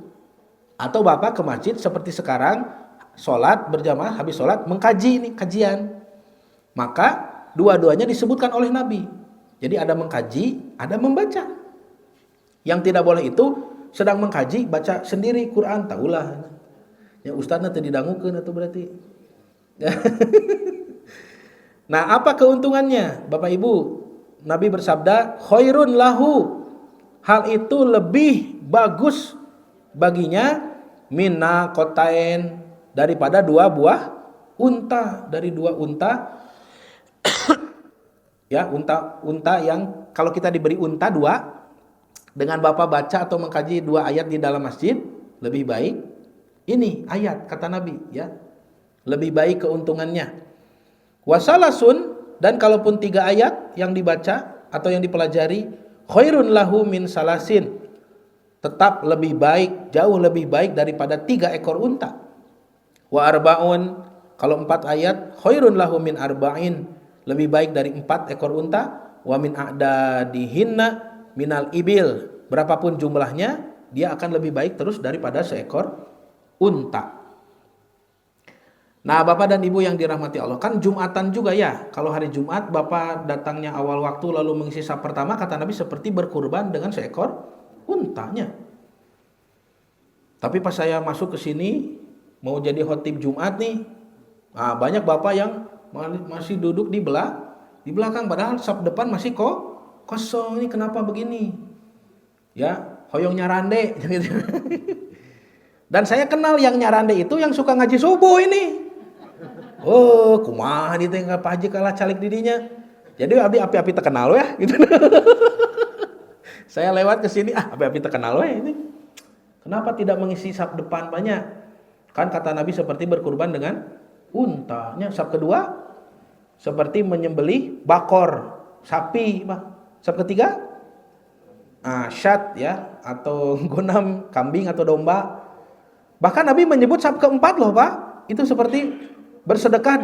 Atau Bapak ke masjid seperti sekarang, sholat berjamaah, habis sholat mengkaji nih, kajian. Maka dua-duanya disebutkan oleh Nabi. Jadi ada mengkaji, ada membaca. Yang tidak boleh itu sedang mengkaji, baca sendiri Quran, tahulah. Ya ustadzna teu didangukeun atuh berarti. Nah, apa keuntungannya? Bapak Ibu, Nabi bersabda, khairun lahu, hal itu lebih bagus baginya, minna kotain, daripada 2 buah unta, dari 2 unta. Ya, unta yang kalau kita diberi unta 2, dengan Bapak baca atau mengkaji 2 ayat di dalam masjid, lebih baik ini ayat, kata Nabi ya. Lebih baik keuntungannya. Wasalasun, dan kalaupun 3 ayat yang dibaca atau yang dipelajari, khairun lahu min salasin, tetap lebih baik, jauh lebih baik daripada 3 ekor unta. Wa arbaun, kalau 4 ayat, khairun lahu min arba'in, lebih baik dari 4 ekor unta. Wa min a'dadihinna minal ibil, berapapun jumlahnya, dia akan lebih baik terus daripada seekor unta. Nah, Bapak dan Ibu yang dirahmati Allah, kan Jumatan juga ya. Kalau hari Jumat Bapak datangnya awal waktu lalu mengisi saf pertama, kata Nabi seperti berkurban dengan seekor untanya. Tapi pas saya masuk ke sini mau jadi khotib Jumat nih, nah, banyak Bapak yang masih duduk di belakang, padahal saf depan masih kosong. Ini kenapa begini? Ya, hoyong nyarande gitu. Dan saya kenal yang nyarande itu yang suka ngaji subuh ini. Oh, kumaha di teh Pak Haji kalah calik didinya. Jadi api-api terkenal ya gitu. Saya lewat ke sini, api-api terkenal ya ini. Kenapa tidak mengisi saf depan banyak? Kan kata Nabi seperti berkurban dengan untanya. Saf kedua seperti menyembelih bakor sapi, Pak. Saf ketiga syat ya, atau gonam kambing atau domba. Bahkan Nabi menyebut saf keempat loh, Pak. Itu seperti bersedekah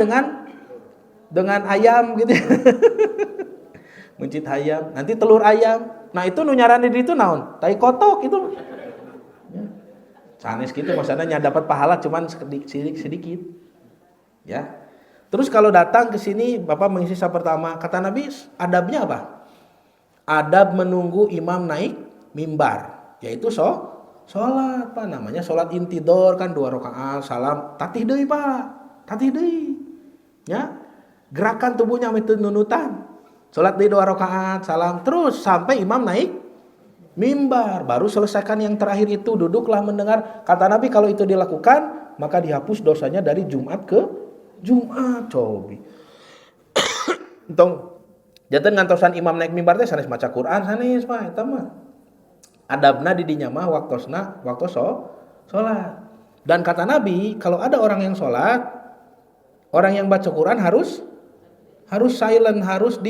dengan ayam gitu. Mencit ayam, nanti telur ayam. Nah, itu nu nyarani di itu naon? Tai kotok itu. Ya. Sanes gitu maksudnya dapat pahala cuman sedikit. Ya. Terus kalau datang ke sini Bapak mengisi saf pertama, kata Nabi adabnya apa? Adab menunggu imam naik mimbar, yaitu sholat, Pak. Namanya sholat intidor kan 2 rakaat, salam, tatih deui, Pak. Tatih deui. Ya. Gerakan tubuhnya itu nunutan. Sholat deui 2 rakaat, salam, terus sampai imam naik mimbar, baru selesaikan yang terakhir itu, duduklah mendengar. Kata Nabi kalau itu dilakukan, maka dihapus dosanya dari Jumat ke Jumat. Cobi. Entong janten ngantosan imam naik mimbar teh sanes maca Quran sanes, Pak, eta mah. Adabna di dinya mah waktu salat. Dan kata Nabi, kalau ada orang yang salat, orang yang baca Quran harus silent, harus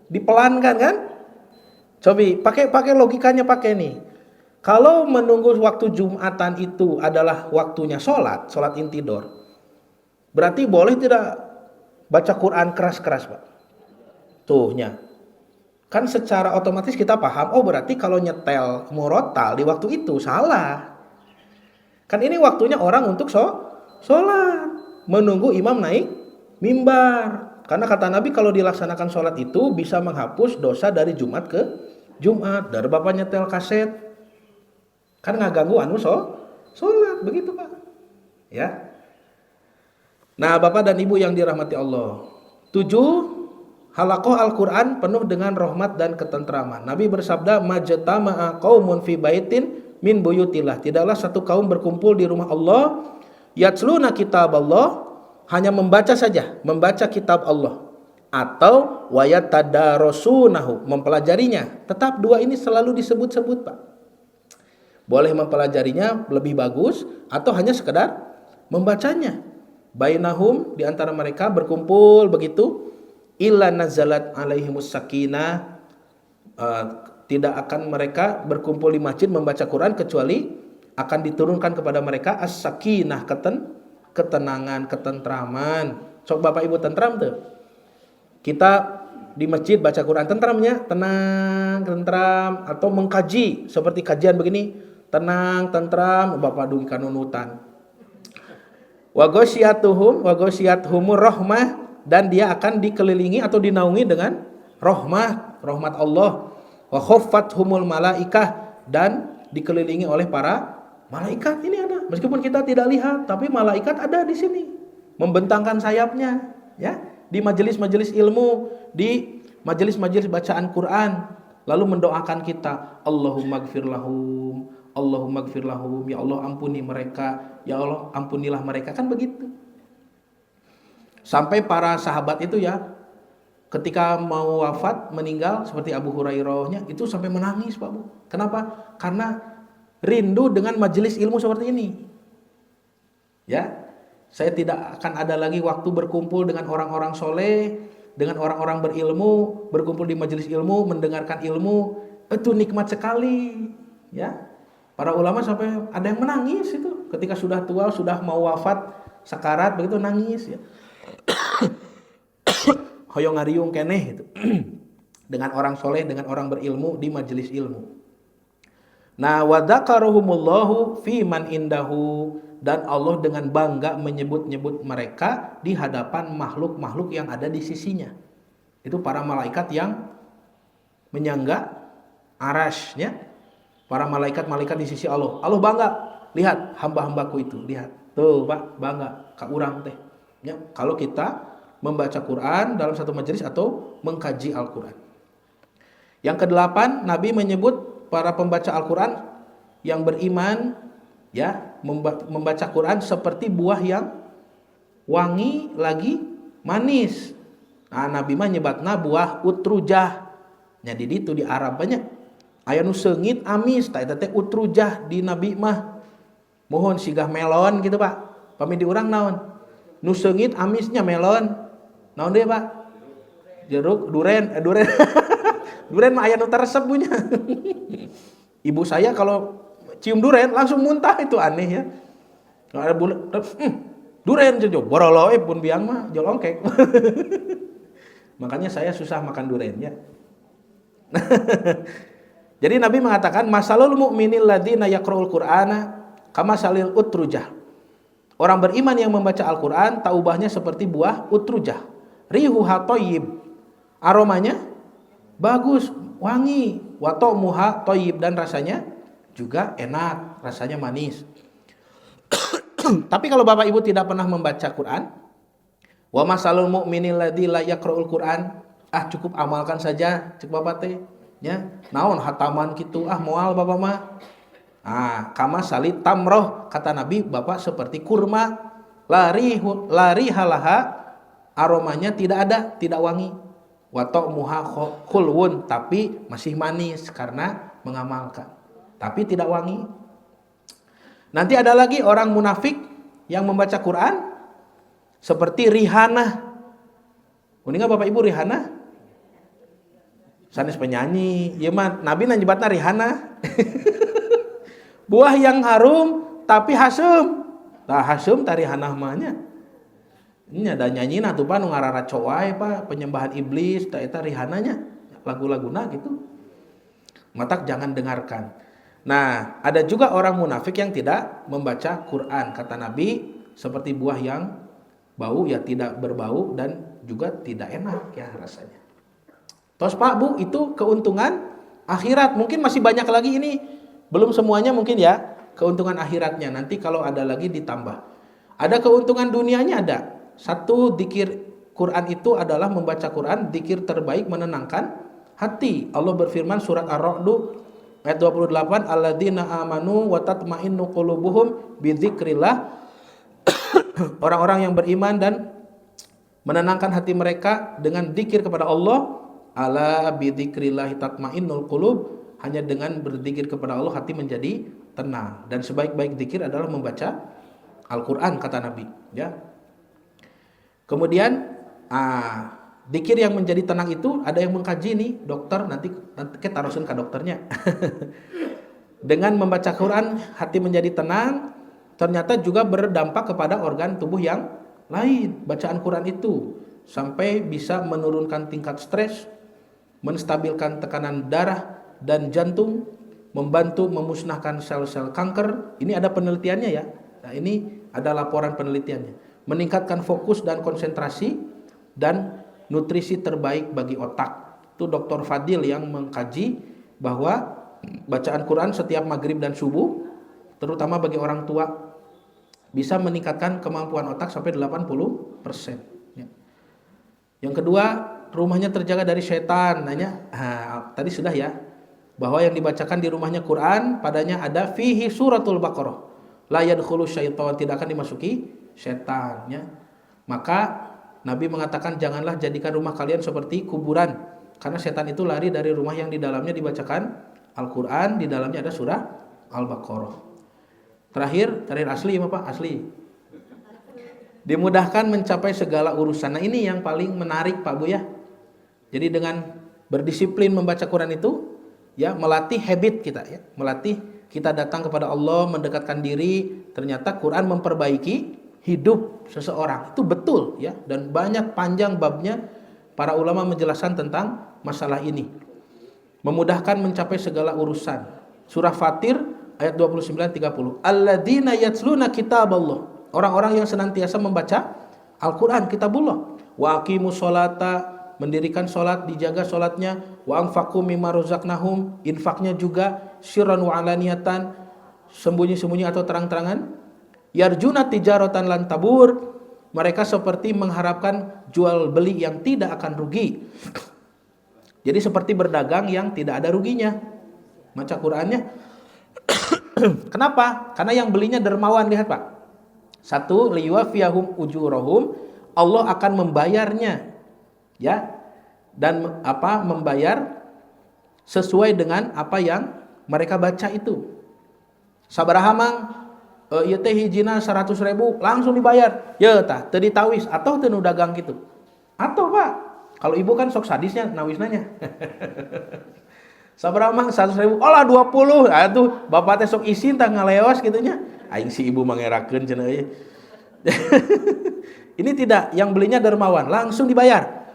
dipelankan kan? Cobi, pakai logikanya pakai nih. Kalau menunggu waktu Jumatan itu adalah waktunya salat intidor. Berarti boleh tidak baca Quran keras-keras, Pak? Tuhnya. Kan secara otomatis kita paham, oh berarti kalau nyetel murotal di waktu itu salah. Kan ini waktunya orang untuk sholat, menunggu imam naik mimbar. Karena kata Nabi kalau dilaksanakan sholat itu bisa menghapus dosa dari Jumat ke Jumat. Dari Bapak nyetel kaset, kan ngaganggu sholat, begitu, Pak. Ya. Nah, Bapak dan Ibu yang dirahmati Allah. 7. Halaqah Al-Quran penuh dengan rahmat dan ketentraman. Nabi bersabda, majtama'a qaumun fi baitin min buyutillah. Tidaklah satu kaum berkumpul di rumah Allah, yatsluna kitab Allah, hanya membaca saja, membaca kitab Allah, atau wayatadarasunahu, mempelajarinya. Tetap 2 ini selalu disebut-sebut, Pak. Boleh mempelajarinya lebih bagus, atau hanya sekedar membacanya. Bainahum, di antara mereka berkumpul begitu. Illa nazalat alaihimus sakinah, tidak akan mereka berkumpul di masjid membaca Quran kecuali akan diturunkan kepada mereka as-sakinah, ketenangan, ketentraman. Sok Bapak Ibu tentram tuh. Kita di masjid baca Quran tentramnya, tenang, tentram, atau mengkaji seperti kajian begini, tenang, tentram, Bapak dugi kanunutan. Wa ghasyiyatuhumur rahmah, dan dia akan dikelilingi atau dinaungi dengan rahmat Allah. Wa khaffathumul malaikah, dan dikelilingi oleh para malaikat. Ini ada, meskipun kita tidak lihat, tapi malaikat ada di sini, membentangkan sayapnya, ya, di majelis-majelis ilmu, di majelis-majelis bacaan Quran, lalu mendoakan kita, Allahumma gfir lahum, ya Allah ampuni mereka, ya Allah ampunilah mereka, kan begitu. Sampai para sahabat itu ya, ketika mau wafat, meninggal, seperti Abu Hurairahnya, itu sampai menangis, Pak Bu. Kenapa? Karena rindu dengan majelis ilmu seperti ini. Ya, saya tidak akan ada lagi waktu berkumpul dengan orang-orang soleh, dengan orang-orang berilmu, berkumpul di majelis ilmu, mendengarkan ilmu, itu nikmat sekali. Ya, para ulama sampai ada yang menangis itu, ketika sudah tua, sudah mau wafat, sakarat, begitu nangis ya. Hoyong ngariung keneh itu. Dengan orang soleh, dengan orang berilmu di majelis ilmu. Nah, wa dzakaruhumullahu fi man indahu, dan Allah dengan bangga menyebut-nyebut mereka di hadapan makhluk-makhluk yang ada di sisinya. Itu para malaikat yang menyangga arasy-nya, para malaikat-malaikat di sisi Allah. Allah bangga, lihat hamba-hambaku itu, lihat. Tuh, Pak, bangga ka urang teh. Ya, kalau kita membaca Quran dalam satu majelis atau mengkaji Al-Quran. Yang kedelapan, Nabi menyebut para pembaca Al-Quran yang beriman, ya, membaca Quran seperti buah yang wangi lagi manis. Nah, Nabi mah nyebatna buah utrujah. Nya di ditu di Arab banyak aya nu seungit amis, ta eta teh utrujah di Nabi mah. Mohon sigah melon gitu, Pak. Pami di urang naon? Nu seungit amisnya melon. Naon deui, Pak? Jeruk, duren. Duren mah aya nu taresep punya. Ibu saya kalau cium duren langsung muntah, itu aneh ya. Kalau ada duren jojo boroloe pun biang mah jolongkek. Makanya saya susah makan duren ya. Jadi Nabi mengatakan masalul mu'minil ladzina yaqra'ul qur'ana kamasalil utrujah. Orang beriman yang membaca Al-Qur'an taubahnya seperti buah utrujah. Rihuha thayyib. Aromanya bagus, wangi, wa ta'muha thayyib, dan rasanya juga enak, rasanya manis. Tapi kalau Bapak Ibu tidak pernah membaca Quran, wa masalul mu'minil ladzi la yaqra'ul Qur'an, cukup amalkan saja cek Bapak teh nya. Naon hataman kitu moal Bapak mah. Kama salit tamroh, kata Nabi, Bapak seperti kurma, lari halaha, aromanya tidak ada, tidak wangi. Wa ta'muha khulwun, tapi masih manis karena mengamalkan, tapi tidak wangi. Nanti ada lagi orang munafik yang membaca Quran seperti Rihanna. Uninga Bapak Ibu Rihanna? Sanes penyanyi, ieu mah Nabi nyebatna Rihanna. Buah yang harum tapi hasem. Tah hasem tah Rihanna mah nya. Nya da nyanyina tuh Pak nu ngararaco wae Pak, penyembahan iblis, tah eta Rihanna nya. Lagu-laguna gitu. Matak jangan dengarkan. Nah, ada juga orang munafik yang tidak membaca Quran. Kata Nabi, seperti buah yang bau, ya tidak berbau dan juga tidak enak ya rasanya. Terus Pak Bu, itu keuntungan akhirat. Mungkin masih banyak lagi ini. Belum semuanya mungkin ya. Keuntungan akhiratnya. Nanti kalau ada lagi ditambah. Ada keuntungan dunianya ada. Satu, dzikir Quran itu adalah membaca Quran. Dzikir terbaik menenangkan hati. Allah berfirman surat Ar-Ra'd ayat 28, alladzina amanu wa tatma'innu qulubuhum bidzikrillah. Orang-orang yang beriman dan menenangkan hati mereka dengan zikir kepada Allah. Ala bidzikrillah tatma'innul qulub. Hanya dengan berzikir kepada Allah hati menjadi tenang. Dan sebaik-baik zikir adalah membaca Al-Qur'an, kata Nabi, ya. Kemudian zikir yang menjadi tenang itu ada yang mengkaji nih, dokter, nanti kita taruhkeun ke dokternya. Dengan membaca Quran hati menjadi tenang, ternyata juga berdampak kepada organ tubuh yang lain. Bacaan Quran itu sampai bisa menurunkan tingkat stres, menstabilkan tekanan darah dan jantung, membantu memusnahkan sel-sel kanker. Ini ada penelitiannya ya. Nah, ini ada laporan penelitiannya. Meningkatkan fokus dan konsentrasi dan nutrisi terbaik bagi otak. Itu Dr. Fadil yang mengkaji bahwa bacaan Quran setiap maghrib dan subuh, terutama bagi orang tua, bisa meningkatkan kemampuan otak sampai 80%. Ya. Yang kedua, rumahnya terjaga dari setan. Tadi sudah ya, bahwa yang dibacakan di rumahnya Quran, padanya ada fihi suratul Baqarah. La yadkhulu syaitan, tidak akan dimasuki setan. Ya. Maka Nabi mengatakan janganlah jadikan rumah kalian seperti kuburan, karena setan itu lari dari rumah yang di dalamnya dibacakan Al-Quran, di dalamnya ada surah Al-Baqarah. Terakhir asli ya Pak, asli. Dimudahkan mencapai segala urusan. Nah ini yang paling menarik Pak Bu ya. Jadi dengan berdisiplin membaca Quran itu, ya melatih habit kita ya, melatih kita datang kepada Allah, mendekatkan diri. Ternyata Quran memperbaiki hidup seseorang, itu betul ya, dan banyak panjang babnya para ulama menjelaskan tentang masalah ini. Memudahkan mencapai segala urusan. Surah Fatir ayat 29 30. Alladzina yatluna kitaballah. Orang-orang yang senantiasa membaca Al-Qur'an, kitabullah. Wa aqimus sholata, mendirikan salat, dijaga salatnya. Wa anfaqu mimma razaqnahum, infaknya juga sirran wa alaniyatan, sembunyi-sembunyi atau terang-terangan. Yarjuna tijaratan lan tabur, mereka seperti mengharapkan jual beli yang tidak akan rugi. Jadi seperti berdagang yang tidak ada ruginya. Baca Qur'annya. Kenapa? Karena yang belinya dermawan, lihat Pak. Satu, liyuwafiyahum ujurahum, Allah akan membayarnya, ya, dan membayar sesuai dengan apa yang mereka baca itu. Sabaraha mang ieu teh hijina 100.000 langsung dibayar. Ya tah, teu ditawis atau teu nu dagang kitu. Atau Pak, kalau ibu kan sok sadisnya nawisnanya. Sabaraha mang 100.000, olah 20. Atuh bapak teh sok isin tah ngaleos kitu nya. Aing si ibu mangerakeun cenah ieu. Ini tidak, yang belinya dermawan, langsung dibayar.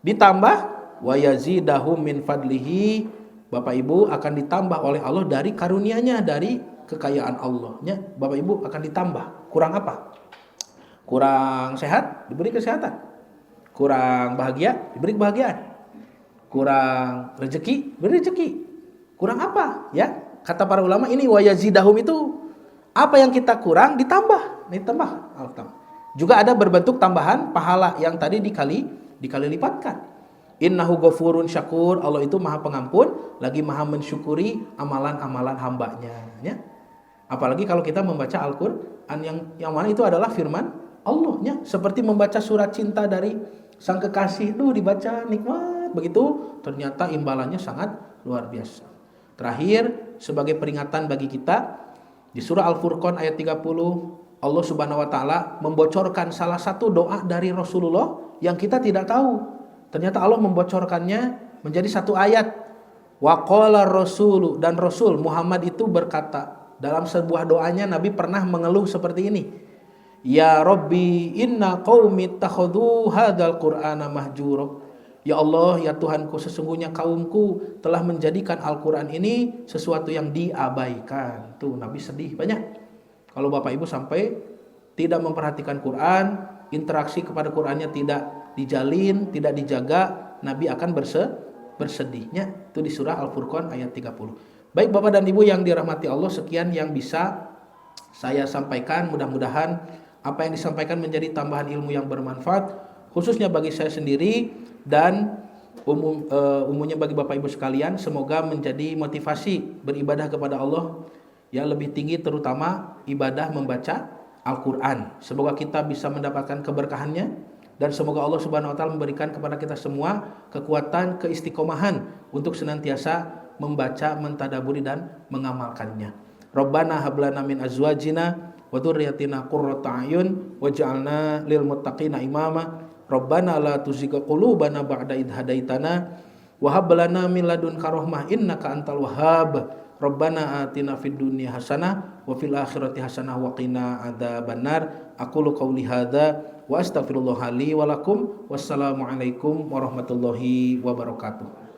Ditambah wa yazidahum min fadlihi, Bapak Ibu akan ditambah oleh Allah dari karunia-Nya, dari kekayaan Allah-Nya. Bapak Ibu akan ditambah. Kurang apa? Kurang sehat, diberi kesehatan. Kurang bahagia, diberi kebahagiaan. Kurang rezeki, diberi rezeki. Kurang apa? Ya, kata para ulama ini wa yazidahum itu apa yang kita kurang ditambah. Juga ada berbentuk tambahan pahala yang tadi dikali lipatkan. Innahu ghafurun syakur, Allah itu maha pengampun, lagi maha mensyukuri amalan-amalan hambanya, ya. Apalagi kalau kita membaca Al-Qur'an yang mana itu adalah firman Allah-nya, seperti membaca surat cinta dari sang kekasih. Dibaca nikmat begitu, ternyata imbalannya sangat luar biasa. Terakhir, sebagai peringatan bagi kita, di surah Al-Furqan ayat 30, Allah Subhanahu wa taala membocorkan salah satu doa dari Rasulullah yang kita tidak tahu. Ternyata Allah membocorkannya menjadi satu ayat. Wa qala rasulu, dan Rasul Muhammad itu berkata, dalam sebuah doanya Nabi pernah mengeluh seperti ini. Ya Rabbi inna qaumi takhadhu hadzal qur'ana mahjura. Ya Allah, ya Tuhanku, sesungguhnya kaumku telah menjadikan Al-Qur'an ini sesuatu yang diabaikan. Tuh Nabi sedih banyak. Kalau Bapak Ibu sampai tidak memperhatikan Quran, interaksi kepada Qur'annya tidak dijalin, tidak dijaga, Nabi akan bersedihnya. Itu di surah Al-Furqan ayat 30. Baik Bapak dan Ibu yang dirahmati Allah, sekian yang bisa saya sampaikan. Mudah-mudahan apa yang disampaikan menjadi tambahan ilmu yang bermanfaat, khususnya bagi saya sendiri dan umumnya bagi Bapak Ibu sekalian. Semoga menjadi motivasi beribadah kepada Allah yang lebih tinggi, terutama ibadah membaca Al-Quran. Semoga kita bisa mendapatkan keberkahannya, dan semoga Allah Subhanahu wa taala memberikan kepada kita semua kekuatan, keistiqomahan untuk senantiasa membaca, mentadaburi dan mengamalkannya. Rabbana hab lana min azwajina wa dzurriyyatina qurrata a'yun waj'alna lil muttaqina imama. Rabbana la tuzigh qulubana ba'da idh hadaitana wa hab lana min ladunka rahmah innaka antal wahhab. Rabbana atina fid dunya hasanah wa fil akhirati hasanah wa qina adzabannar. Aqulu qouli hadza wa astaghfirullah li wa lakum. Wassalamu alaikum warahmatullahi wabarakatuh.